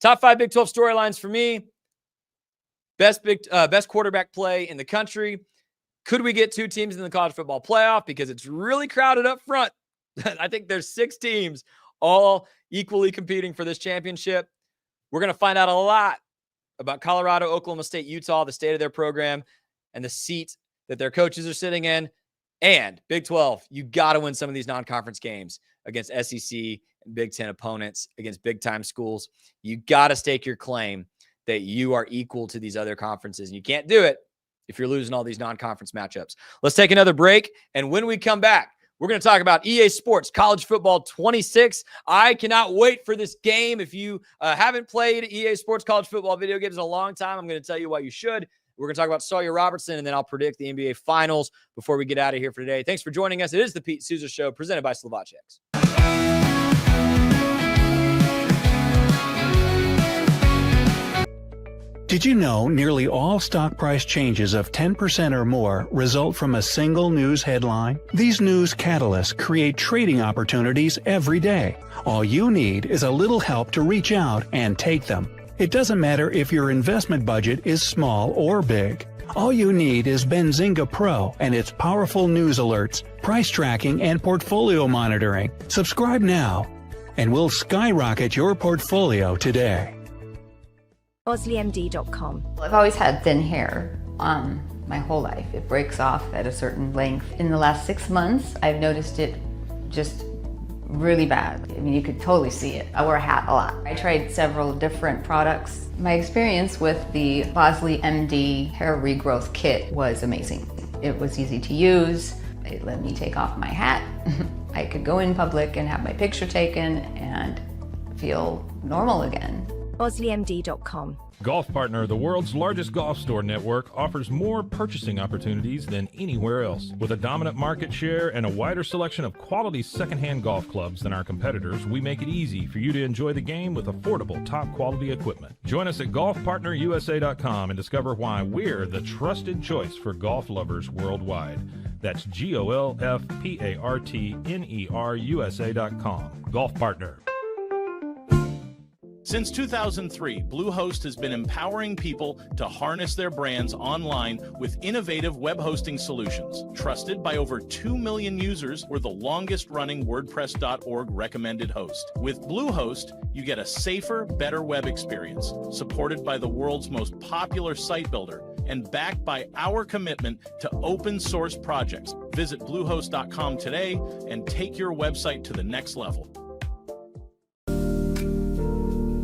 Top 5 Big 12 storylines for me. Best quarterback play in the country. Could we get 2 teams in the college football playoff? Because it's really crowded up front. I think there's 6 teams all equally competing for this championship. We're going to find out a lot about Colorado, Oklahoma State, Utah, the state of their program, and the seat that their coaches are sitting in. And Big 12, you got to win some of these non-conference games against SEC and Big 10 opponents, against big-time schools. You got to stake your claim that you are equal to these other conferences. And you can't do it if you're losing all these non-conference matchups. Let's take another break. And when we come back, we're going to talk about EA Sports College Football 26. I cannot wait for this game. If you haven't played EA Sports College Football video games in a long time, I'm going to tell you why you should. We're going to talk about Sawyer Robertson, and then I'll predict the NBA Finals before we get out of here for today. Thanks for joining us. It is the Pete Sousa Show, presented by Slovaceks. Did you know nearly all stock price changes of 10% or more result from a single news headline? These news catalysts create trading opportunities every day. All you need is a little help to reach out and take them. It doesn't matter if your investment budget is small or big. All you need is Benzinga Pro and its powerful news alerts, price tracking, and portfolio monitoring. Subscribe now, and we'll skyrocket your portfolio today. OsleyMD.com. I've always had thin hair my whole life. It breaks off at a certain length. In the last 6 months, I've noticed it just really bad. I mean, you could totally see it. I wear a hat a lot. I tried several different products. My experience with the Bosley MD hair regrowth kit was amazing. It was easy to use. It let me take off my hat. I could go in public and have my picture taken and feel normal again. BosleyMD.com. Golf Partner, the world's largest golf store network, offers more purchasing opportunities than anywhere else. With a dominant market share and a wider selection of quality secondhand golf clubs than our competitors, we make it easy for you to enjoy the game with affordable, top-quality equipment. Join us at golfpartnerusa.com and discover why we're the trusted choice for golf lovers worldwide. That's GOLFPARTNERUSA.com. Golf Partner. Since 2003, Bluehost has been empowering people to harness their brands online with innovative web hosting solutions. Trusted by over 2 million users, we're the longest-running WordPress.org recommended host. With Bluehost, you get a safer, better web experience, supported by the world's most popular site builder, and backed by our commitment to open source projects. Visit Bluehost.com today and take your website to the next level.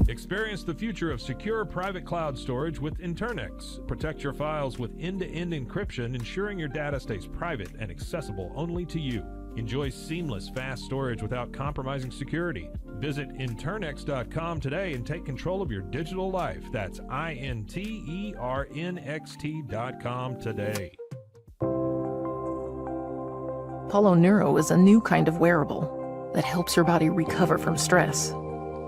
Experience the future of secure private cloud storage with Internex. Protect your files with end-to-end encryption, ensuring your data stays private and accessible only to you. Enjoy seamless, fast storage without compromising security. Visit Internex.com today and take control of your digital life. That's INTERNXT.com today. Apollo Neuro is a new kind of wearable that helps your body recover from stress.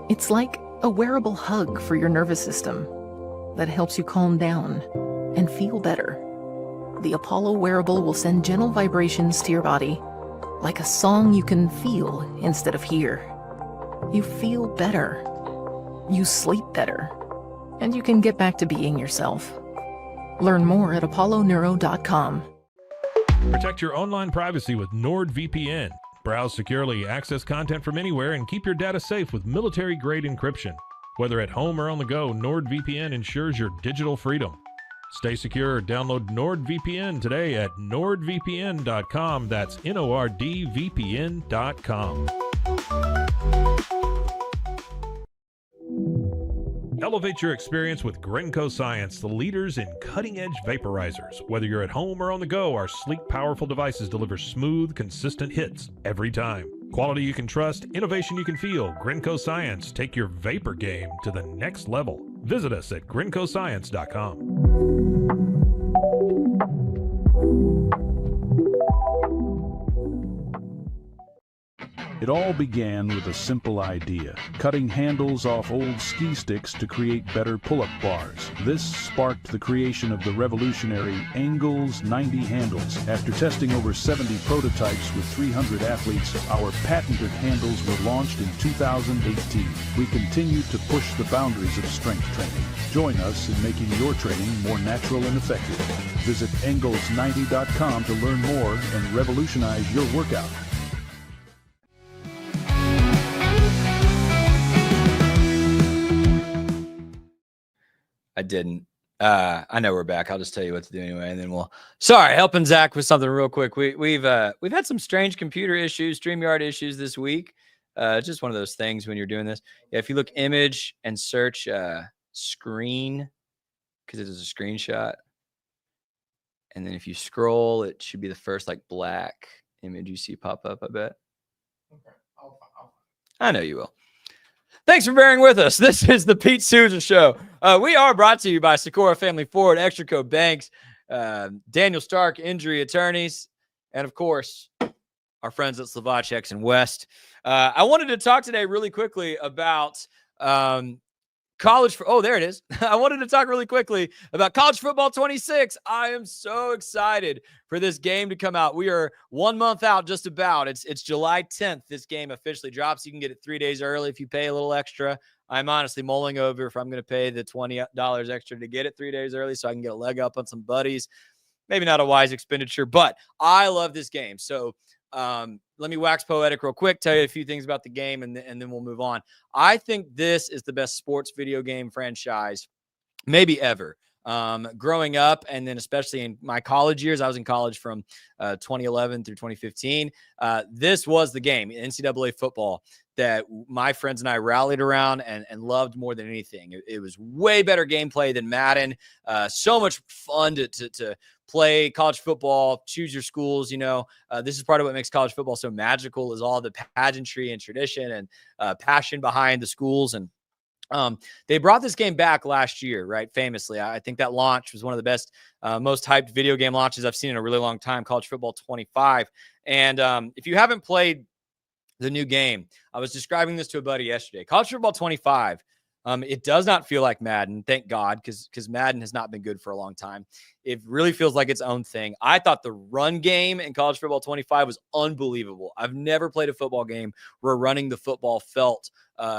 It's like a wearable hug for your nervous system that helps you calm down and feel better. The Apollo wearable will send gentle vibrations to your body, like a song you can feel instead of hear. You feel better, you sleep better, and you can get back to being yourself. Learn more at apolloneuro.com. Protect your online privacy with NordVPN. Browse securely, access content from anywhere, and keep your data safe with military-grade encryption. Whether at home or on the go, NordVPN ensures your digital freedom. Stay secure. Download NordVPN today at nordvpn.com. That's NORDVPN.com. Elevate your experience with Grenco Science, the leaders in cutting-edge vaporizers. Whether you're at home or on the go, our sleek, powerful devices deliver smooth, consistent hits every time. Quality you can trust, innovation you can feel. Grenco Science. Take your vapor game to the next level. Visit us at GrencoScience.com. It all began with a simple idea, cutting handles off old ski sticks to create better pull-up bars. This sparked the creation of the revolutionary Engels 90 handles. After testing over 70 prototypes with 300 athletes, our patented handles were launched in 2018. We continue to push the boundaries of strength training. Join us in making your training more natural and effective. Visit Engels90.com to learn more and revolutionize your workout. I didn't. I know we're back. I'll just tell you what to do anyway, and then we'll. Sorry, helping Zach with something real quick. We've had some strange computer issues, StreamYard issues this week. Just one of those things when you're doing this. Yeah, if you look image and search screen, because it is a screenshot, and then if you scroll, it should be the first like black image you see pop up. I bet. Okay. I know you will. Thanks for bearing with us. This is the Pete Sousa Show. We are brought to you by Socorro Family Ford, Extra Code Banks, Daniel Stark Injury Attorneys, and of course, our friends at Slovacek and West. I wanted to talk today really quickly about college. There it is. I wanted to talk really quickly about College Football 26. I am so excited for this game to come out. We are 1 month out, just about. It's July 10th. This game officially drops. You can get it 3 days early if you pay a little extra. I'm honestly mulling over if I'm going to pay the $20 extra to get it 3 days early so I can get a leg up on some buddies. Maybe not a wise expenditure, but I love this game. So let me wax poetic real quick, tell you a few things about the game, and then we'll move on. I think this is the best sports video game franchise maybe ever. growing up, and then especially in my college years. I was in college from 2011 through 2015. This was the game, NCAA football, that my friends and I rallied around and loved more than anything. It was way better gameplay than Madden. So much fun to play college football, choose your schools. This is part of what makes college football so magical, is all the pageantry and tradition and passion behind the schools. And they brought this game back last year, right? Famously, I think that launch was one of the best, most hyped video game launches I've seen in a really long time, College Football 25. And if you haven't played the new game, I was describing this to a buddy yesterday. College Football 25, it does not feel like Madden, thank God, because Madden has not been good for a long time. It really feels like its own thing. I thought the run game in College Football 25 was unbelievable. I've never played a football game where running the football felt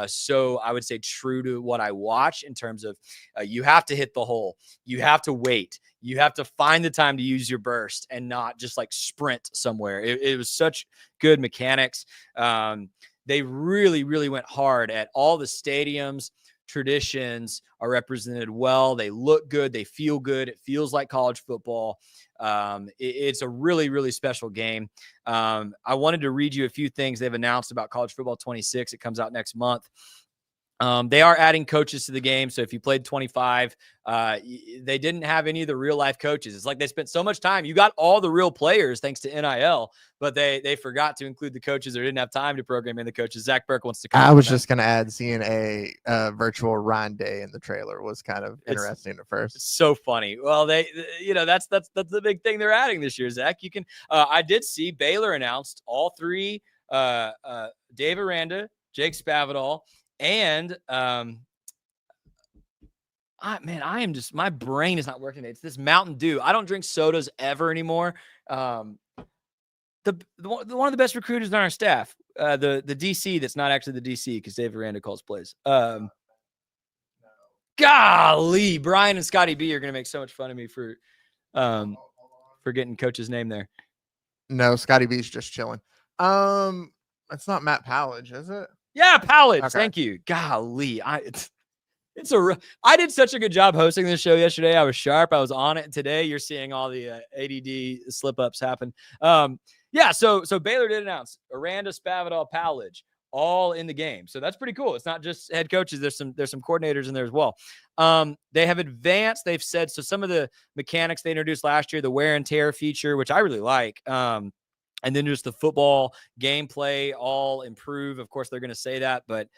so, I would say, true to what I watch, in terms of you have to hit the hole. You have to wait. You have to find the time to use your burst and not just like sprint somewhere. It was such good mechanics. They really, really went hard at all the stadiums. Traditions are represented well. They look good. They feel good. It feels like college football. It's a really, really special game. I wanted to read you a few things they've announced about College Football 26. It comes out next month. They are adding coaches to the game. So if you played 25, they didn't have any of the real life coaches. It's like they spent so much time. You got all the real players thanks to NIL, but they forgot to include the coaches, or didn't have time to program in the coaches. Zach Burke wants to come. I was just going to add, seeing a virtual Ryan Day in the trailer was kind of interesting at first. It's so funny. Well, that's the big thing they're adding this year, Zach. You can, I did see Baylor announced all three, Dave Aranda, Jake Spavital, and my brain is not working. It's this Mountain Dew. I don't drink sodas ever anymore. One of the best recruiters on our staff, the DC, that's not actually the DC, because Dave Aranda calls plays. Golly, Brian and Scotty B are going to make so much fun of me for getting coach's name there. No, Scotty B's just chilling. It's not Matt Pallage, is it? Yeah, Pallage. Okay. Thank you. Golly, I did such a good job hosting this show yesterday. I was sharp. I was on it. Today, you're seeing all the ADD slip ups happen. So Baylor did announce Aranda, Spavital, Pallage, all in the game. So that's pretty cool. It's not just head coaches. There's some coordinators in there as well. They have advanced. They've said, so some of the mechanics they introduced last year, the wear and tear feature, which I really like. And then just the football gameplay all improve. Of course, they're going to say that, but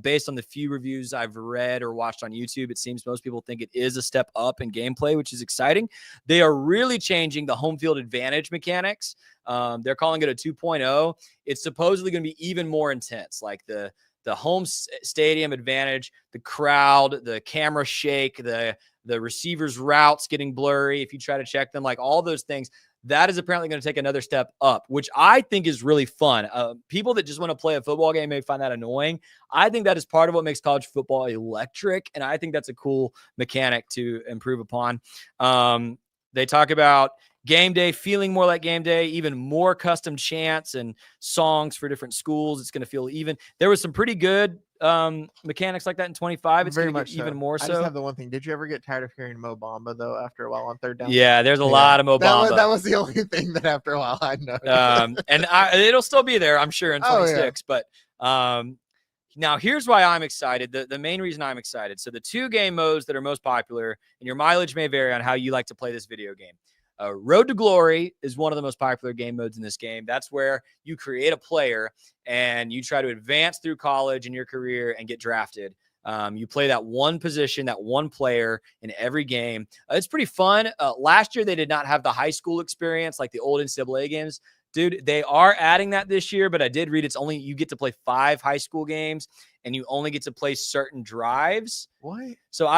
based on the few reviews I've read or watched on YouTube, it seems most people think it is a step up in gameplay, which is exciting. They are really changing the home field advantage mechanics. They're calling it a 2.0. It's supposedly going to be even more intense, like the home stadium advantage, the crowd, the camera shake, the receivers' routes getting blurry if you try to check them, like all those things. That is apparently going to take another step up, which I think is really fun. People that just want to play a football game may find that annoying. I think that is part of what makes college football electric, and I think that's a cool mechanic to improve upon. They talk about game day feeling more like game day, even more custom chants and songs for different schools. It's going to feel even. There was some pretty good mechanics like that in 25. It's Very going to much get even so. more so. I just have the one thing. Did you ever get tired of hearing Mo Bamba, though, after a while on third down? Yeah, there's a lot of Mo Bamba. That was the only thing that after a while I noticed. And it'll still be there, I'm sure, in 26. Oh, yeah. But now here's why I'm excited. The main reason I'm excited. So the two game modes that are most popular, and your mileage may vary on how you like to play this video game. Road to Glory is one of the most popular game modes in this game. That's where you create a player and you try to advance through college in your career and get drafted. You play that one position, that one player in every game. It's pretty fun. Last year, they did not have the high school experience like the old NCAA games. Dude, they are adding that this year, but I did read it's only you get to play 5 high school games and you only get to play certain drives. What? So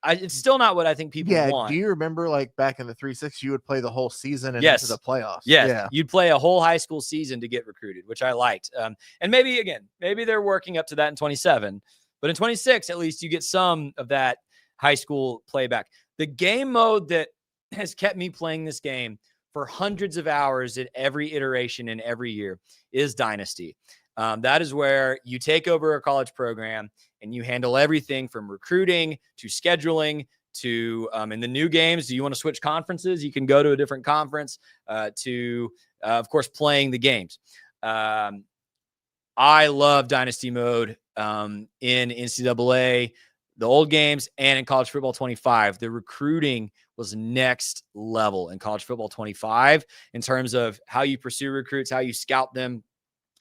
it's still not what I think people want. Do you remember like back in the 3-6, you would play the whole season and Yes. into the playoffs? Yes. Yeah. You'd play a whole high school season to get recruited, which I liked. And maybe they're working up to that in 27, but in 26, at least you get some of that high school playback. The game mode that has kept me playing this game for hundreds of hours in every iteration and every year is Dynasty. That is where you take over a college program and you handle everything from recruiting to scheduling to in the new games. Do you want to switch conferences? You can go to a different conference to, of course, playing the games. I love Dynasty Mode in NCAA, the old games, and in College Football 25. The recruiting was next level in College Football 25 in terms of how you pursue recruits, how you scout them,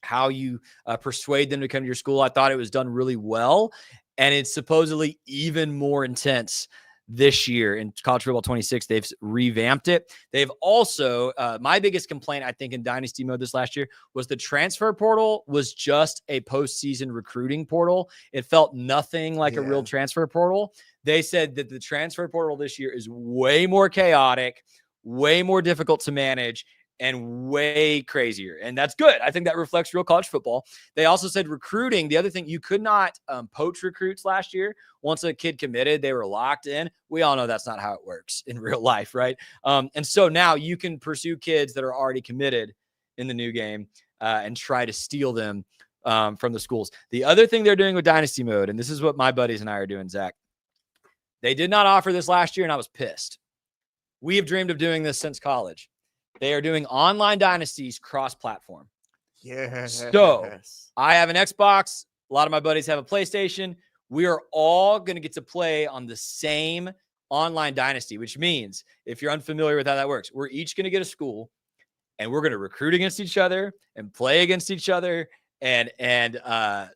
how you persuade them to come to your school. I thought it was done really well, and it's supposedly even more intense this year in College Football 26. They've revamped it. They've also, my biggest complaint, I think, in Dynasty Mode this last year was the transfer portal was just a postseason recruiting portal. It felt nothing like a real transfer portal. They said that the transfer portal this year is way more chaotic, way more difficult to manage, and way crazier. And that's good. I think that reflects real college football. They also said recruiting. The other thing, you could not poach recruits last year. Once a kid committed, they were locked in. We all know that's not how it works in real life, right? And so now you can pursue kids that are already committed in the new game and try to steal them from the schools. The other thing they're doing with Dynasty Mode, and this is what my buddies and I are doing, Zach, they did not offer this last year, and I was pissed. We have dreamed of doing this since college. They are doing online dynasties cross-platform. Yes. So I have an Xbox. A lot of my buddies have a PlayStation. We are all going to get to play on the same online dynasty, which means if you're unfamiliar with how that works, we're each going to get a school and we're going to recruit against each other and play against each other and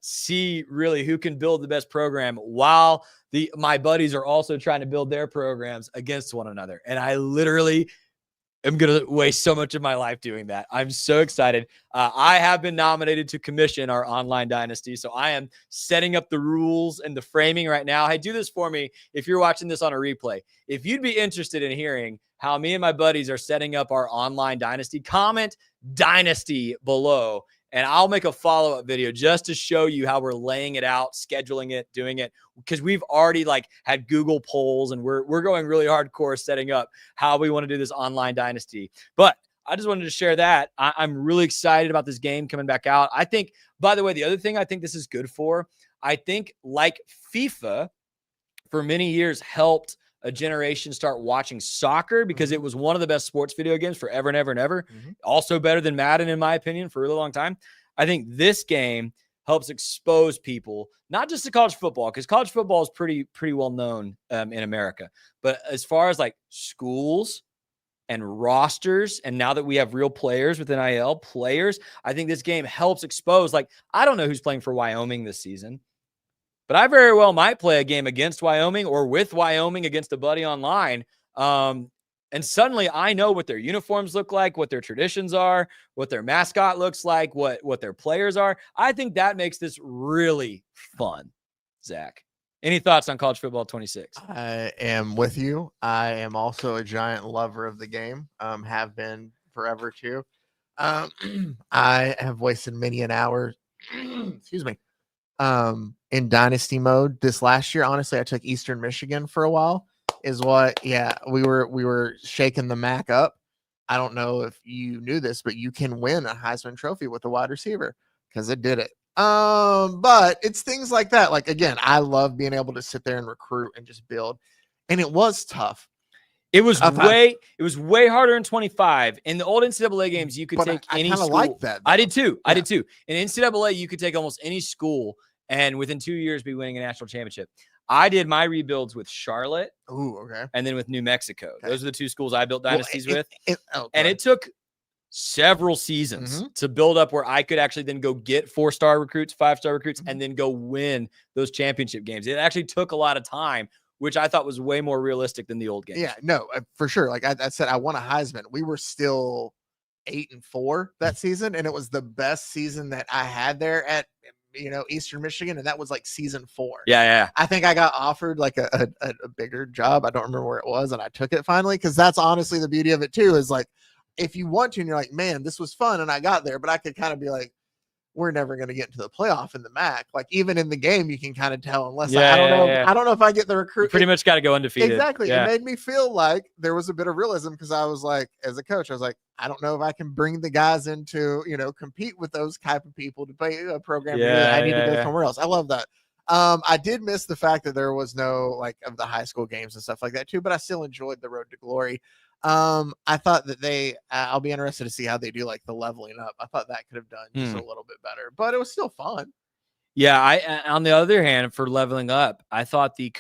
see really who can build the best program while my buddies are also trying to build their programs against one another. And I literally I'm going to waste so much of my life doing that. I'm so excited. I have been nominated to commission our online dynasty. So I am setting up the rules and the framing right now. Hey, do this for me if you're watching this on a replay. If you'd be interested in hearing how me and my buddies are setting up our online dynasty, comment dynasty below. And I'll make a follow-up video just to show you how we're laying it out, scheduling it, doing it. Because we've already had Google polls and we're going really hardcore setting up how we want to do this online dynasty. But I just wanted to share that. I'm really excited about this game coming back out. I think, by the way, the other thing I think this is good for, I think like FIFA for many years helped a generation start watching soccer because it was one of the best sports video games forever and ever and ever. Also better than Madden, in my opinion, for a really long time. I think this game helps expose people, not just to college football, because college football is pretty well known in America. But as far as schools and rosters, and now that we have real players with NIL players, I think this game helps expose. I don't know who's playing for Wyoming this season, but I very well might play a game against Wyoming or with Wyoming against a buddy online. And suddenly I know what their uniforms look like, what their traditions are, what their mascot looks like, what their players are. I think that makes this really fun. Zach, any thoughts on College Football 26? I am with you. I am also a giant lover of the game. Have been forever too. I have wasted many an hour. Excuse me. In dynasty mode this last year. Honestly, I took Eastern Michigan for a while. We were shaking the MAC up. I don't know if you knew this, but you can win a Heisman Trophy with a wide receiver because it did it. But it's things like that. Again, I love being able to sit there and recruit and just build. And it was tough. It was way harder in 25. In the old NCAA games, you could take any school. Like that. I did too. I did too. In NCAA, you could take almost any school and within 2 years be winning a national championship. I did my rebuilds with Charlotte. Ooh, okay. And then with New Mexico. Okay. Those are the two schools I built dynasties with. And it took several seasons to build up where I could actually then go get 4-star recruits, 5-star recruits, and then go win those championship games. It actually took a lot of time, which I thought was way more realistic than the old games. Yeah, no, for sure. I said, I won a Heisman. We were still 8-4 that season, and it was the best season that I had there at Eastern Michigan, and that was season 4. Yeah. I think I got offered a bigger job. I don't remember where it was, and I took it finally because that's honestly the beauty of it too. Is if you want to, and you're like, man, this was fun, and I got there, but I could kind of be like, we're never going to get into the playoff in the MAC. Even in the game, you can kind of tell unless I don't know if I get the recruit. You pretty much got to go undefeated. Exactly. Yeah. It made me feel like there was a bit of realism because I was as a coach, I was like, I don't know if I can bring the guys into, compete with those type of people to play a program. I need to go somewhere else. I love that. I did miss the fact that there was no like of the high school games and stuff like that too, but I still enjoyed the Road to Glory. I thought that I'll be interested to see how they do like the leveling up. I thought that could have done just a little bit better, but it was still fun. Yeah, on the other hand, for leveling up, I thought the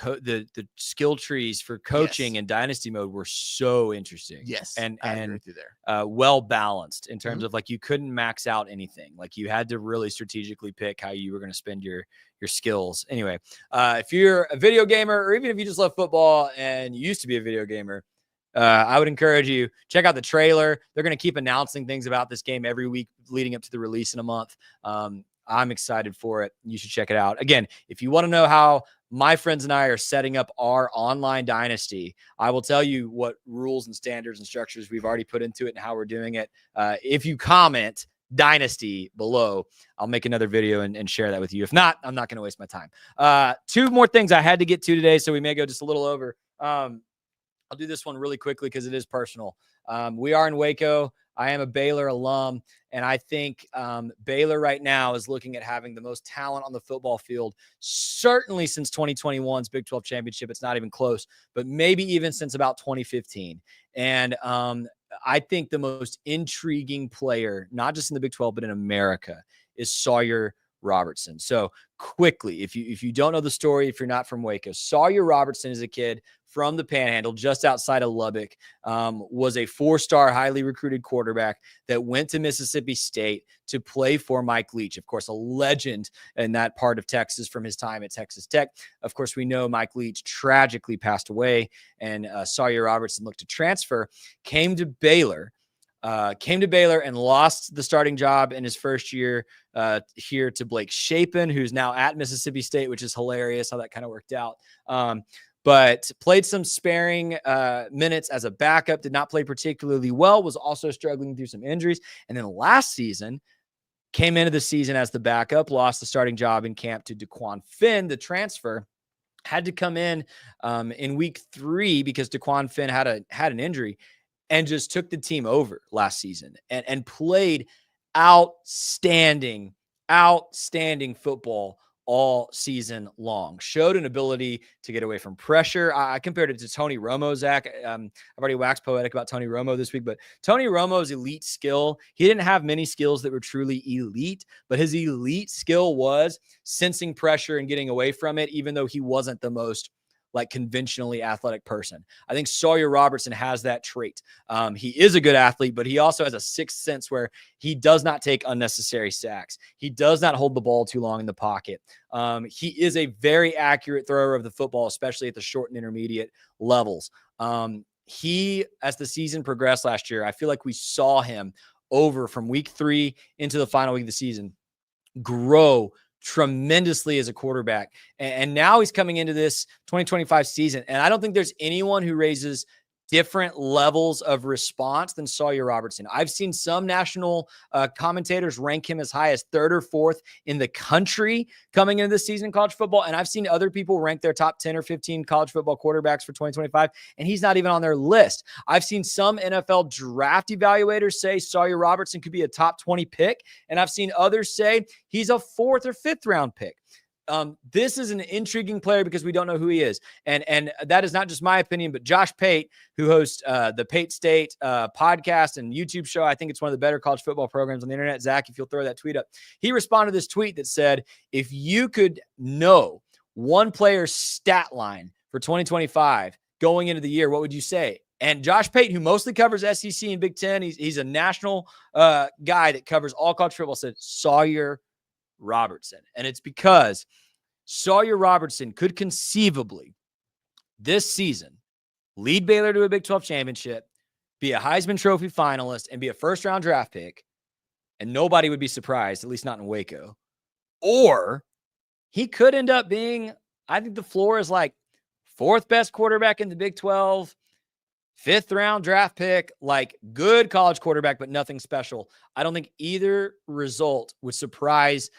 skill trees for coaching and dynasty mode were so interesting. Yes, and I agree with you there. Well balanced in terms of like you couldn't max out anything. Like you had to really strategically pick how you were going to spend your skills. Anyway, if you're a video gamer or even if you just love football and you used to be a video gamer, I would encourage you check out the trailer. They're going to keep announcing things about this game every week leading up to the release in a month. I'm excited for it. You should check it out. Again, if you want to know how my friends and I are setting up our online dynasty, I will tell you what rules and standards and structures we've already put into it and how we're doing it. If you comment dynasty below, I'll make another video and share that with you. If not, I'm not going to waste my time. 2 more things I had to get to today, so we may go just a little over. I'll do this one really quickly because it is personal. We are in Waco. I am a Baylor alum, and I think Baylor right now is looking at having the most talent on the football field, certainly since 2021's Big 12 championship. It's not even close, but maybe even since about 2015. And I think the most intriguing player, not just in the Big 12, but in America, is Sawyer Robertson. So quickly, if you don't know the story, if you're not from Waco, Sawyer Robertson is a kid from the Panhandle, just outside of Lubbock, was a 4-star, highly recruited quarterback that went to Mississippi State to play for Mike Leach. Of course, a legend in that part of Texas from his time at Texas Tech. Of course, we know Mike Leach tragically passed away, and Sawyer Robertson looked to transfer, came to Baylor and lost the starting job in his first year here to Blake Shapen, who's now at Mississippi State, which is hilarious how that kind of worked out. But played some sparing minutes as a backup, did not play particularly well, was also struggling through some injuries. And then last season, came into the season as the backup, lost the starting job in camp to DeQuan Finn, the transfer. Had to come in week 3 because DeQuan Finn had an injury and just took the team over last season and played outstanding football all season long. Showed an ability to get away from pressure. I compared it to Tony Romo, Zach. I've already waxed poetic about Tony Romo this week, but Tony Romo's elite skill, he didn't have many skills that were truly elite, but his elite skill was sensing pressure and getting away from it, even though he wasn't the most like conventionally athletic person. I think Sawyer Robertson has that trait. He is a good athlete, but he also has a sixth sense where he does not take unnecessary sacks. He does not hold the ball too long in the pocket. He is a very accurate thrower of the football, especially at the short and intermediate levels. He, as the season progressed last year, I feel like we saw him over from week 3 into the final week of the season grow tremendously as a quarterback. And now he's coming into this 2025 season. And I don't think there's anyone who raises different levels of response than Sawyer Robertson. I've seen some national commentators rank him as high as 3rd or 4th in the country coming into this season in college football. And I've seen other people rank their top 10 or 15 college football quarterbacks for 2025, and he's not even on their list. I've seen some NFL draft evaluators say Sawyer Robertson could be a top 20 pick, and I've seen others say he's a 4th or 5th round pick. This is an intriguing player because we don't know who he is. And that is not just my opinion, but Josh Pate, who hosts the Pate State podcast and YouTube show. I think it's one of the better college football programs on the internet. Zach, if you'll throw that tweet up. He responded to this tweet that said, if you could know one player's stat line for 2025 going into the year, what would you say? And Josh Pate, who mostly covers SEC and Big Ten, he's a national guy that covers all college football, said Sawyer Robertson. And it's because Sawyer Robertson could conceivably this season lead Baylor to a Big 12 championship, be a Heisman Trophy finalist, and be a first-round draft pick, and nobody would be surprised, at least not in Waco. Or he could end up being, I think the floor is like 4th best quarterback in the Big 12, 5th-round draft pick, like good college quarterback, but nothing special. I don't think either result would surprise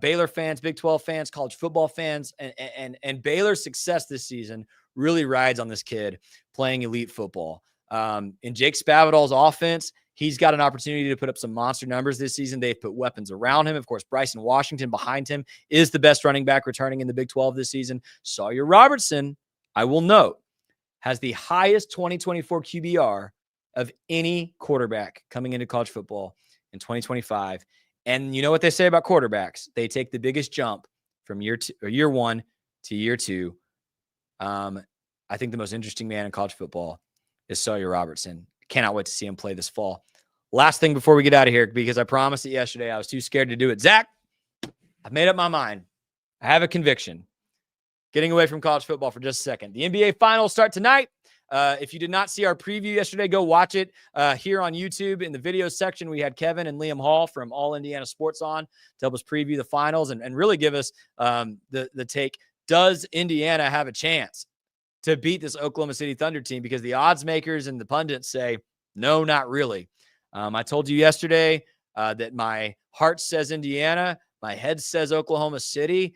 Baylor fans, Big 12 fans, college football fans, and Baylor's success this season really rides on this kid playing elite football. In Jake Spavital's offense, He's got an opportunity to put up some monster numbers this season. They've put weapons around him. Of course, Bryson Washington behind him is the best running back returning in the Big 12 this season. Sawyer Robertson, I will note, has the highest 2024 QBR of any quarterback coming into college football in 2025. And you know what they say about quarterbacks? They take the biggest jump from year 1 to year 2. I think the most interesting man in college football is Sawyer Robertson. Cannot wait to see him play this fall. Last thing before we get out of here, because I promised it yesterday, I was too scared to do it. Zach, I've made up my mind. I have a conviction. Getting away from college football for just a second. The NBA Finals start tonight. If you did not see our preview yesterday, go watch it here on YouTube. In the video section, we had Kevin and Liam Hall from All Indiana Sports on to help us preview the finals and really give us the take. Does Indiana have a chance to beat this Oklahoma City Thunder team? Because the odds makers and the pundits say, no, not really. I told you yesterday that my heart says Indiana. My head says Oklahoma City.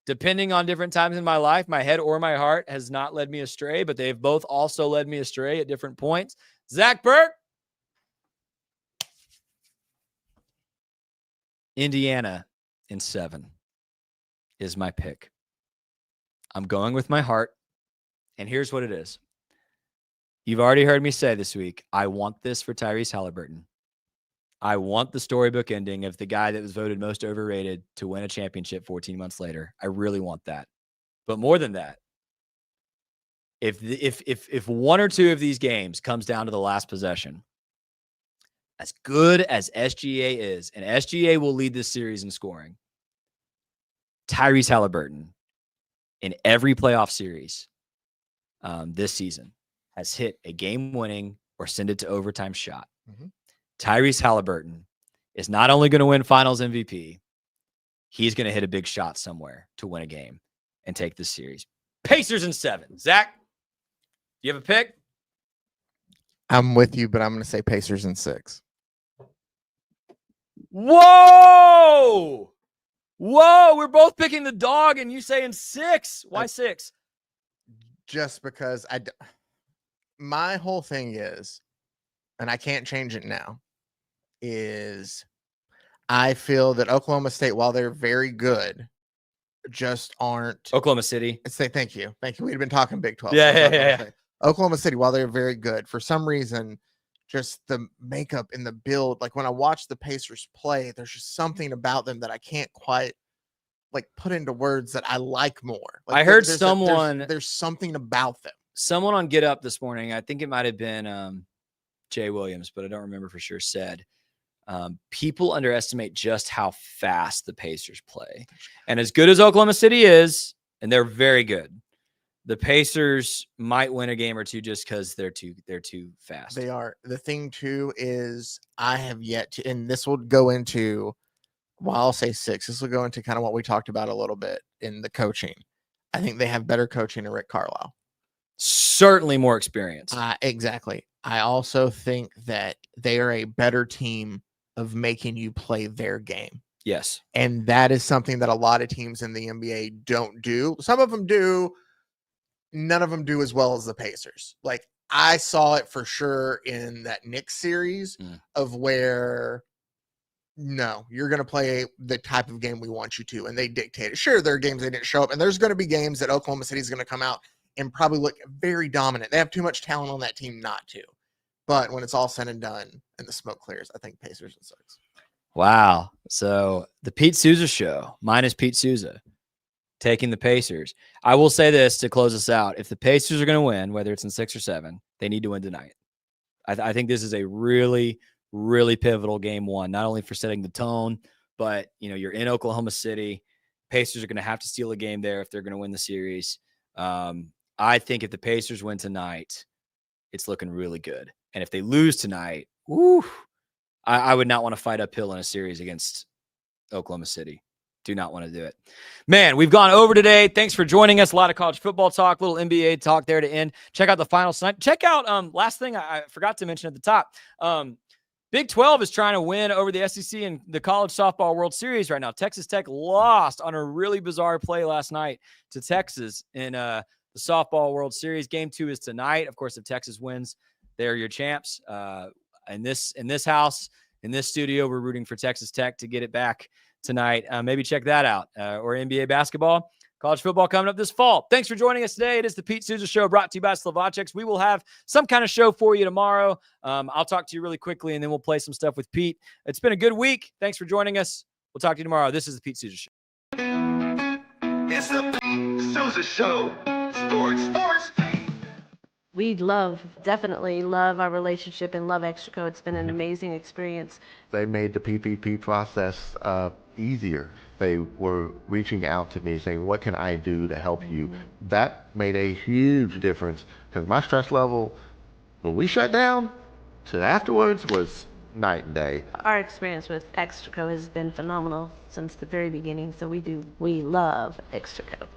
Depending on different times in my life, my head or my heart has not led me astray, but they've both also led me astray at different points. Zach Burke, Indiana in 7 is my pick. I'm going with my heart, and here's what it is. You've already heard me say this week, I want this for Tyrese Halliburton. I want the storybook ending of the guy that was voted most overrated to win a championship 14 months later. I really want that. But more than that, if one or two of these games comes down to the last possession, as good as SGA is, and SGA will lead this series in scoring, Tyrese Halliburton in every playoff series this season has hit a game-winning or send it to overtime shot. Mm-hmm. Tyrese Halliburton is not only going to win Finals MVP, he's going to hit a big shot somewhere to win a game and take this series. Pacers in 7. Zach, you have a pick? I'm with you, but I'm going to say Pacers in 6. Whoa! Whoa, we're both picking the dog and you saying 6. Why 6? Just because my whole thing is, and I can't change it now, is I feel that Oklahoma State, while they're very good, just aren't. Oklahoma City. Thank you. We'd been talking Big 12. Yeah. Oklahoma City, while they're very good, for some reason, just the makeup and the build, like when I watch the Pacers play, there's just something about them that I can't quite put into words that I like more. I heard there's something about them. Someone on Get Up this morning, I think it might have been Jay Williams, but I don't remember for sure, said people underestimate just how fast the Pacers play. And as good as Oklahoma City is, and they're very good, the Pacers might win a game or two just because they're too fast. They are. The thing too is I have yet to, and this will go into, well, I'll say 6. This will go into kind of what we talked about a little bit in the coaching. I think they have better coaching than Rick Carlisle. Certainly more experience. Exactly. I also think that they are a better team of making you play their game. Yes. And that is something that a lot of teams in the NBA don't do. Some of them do. None of them do as well as the Pacers. Like I saw it for sure in that Knicks series of where, no, you're going to play the type of game we want you to. And they dictate it. Sure, there are games they didn't show up. And there's going to be games that Oklahoma City is going to come out and probably look very dominant. They have too much talent on that team not to. But when it's all said and done and the smoke clears, I think Pacers in 6. Wow. So the Pete Sousa show, minus Pete Sousa, taking the Pacers. I will say this to close us out. If the Pacers are going to win, whether it's in 6 or 7, they need to win tonight. I think this is a really, really pivotal game one, not only for setting the tone, but you're in Oklahoma City. Pacers are going to have to steal a game there if they're going to win the series. I think if the Pacers win tonight, it's looking really good. And if they lose tonight, I would not want to fight uphill in a series against Oklahoma City. Do not want to do it. Man, we've gone over today. Thanks for joining us. A lot of college football talk, little NBA talk there to end. Check out the finals tonight. Check out, last thing I forgot to mention at the top. Big 12 is trying to win over the SEC in the College Softball World Series right now. Texas Tech lost on a really bizarre play last night to Texas in the Softball World Series. Game 2 is tonight. Of course, if Texas wins, They're your champs. In this house, in this studio, we're rooting for Texas Tech to get it back tonight. Maybe check that out. Or NBA basketball, college football coming up this fall. Thanks for joining us today. It is the Pete Sousa Show, brought to you by Slovaceks. We will have some kind of show for you tomorrow. I'll talk to you really quickly, and then we'll play some stuff with Pete. It's been a good week. Thanks for joining us. We'll talk to you tomorrow. This is the Pete Sousa Show. It's the Pete Sousa Show. Sports. We definitely love our relationship and love Extraco. It's been an amazing experience. They made the PPP process easier. They were reaching out to me saying, what can I do to help you? That made a huge difference because my stress level, when we shut down, to afterwards was night and day. Our experience with Extraco has been phenomenal since the very beginning, so we love Extraco.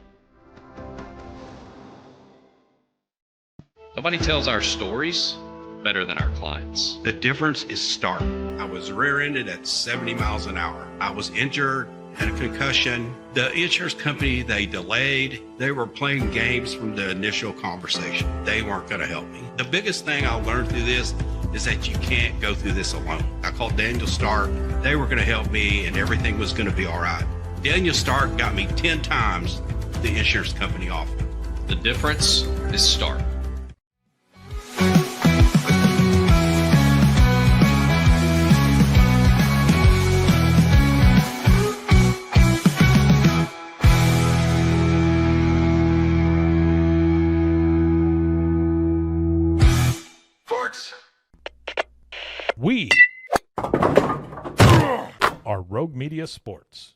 Nobody tells our stories better than our clients. The difference is stark. I was rear-ended at 70 miles an hour. I was injured, had a concussion. The insurance company, they delayed. They were playing games from the initial conversation. They weren't going to help me. The biggest thing I learned through this is that you can't go through this alone. I called Daniel Stark. They were going to help me and everything was going to be all right. Daniel Stark got me 10 times the insurance company offered. The difference is stark. We are Rogue Media Sports.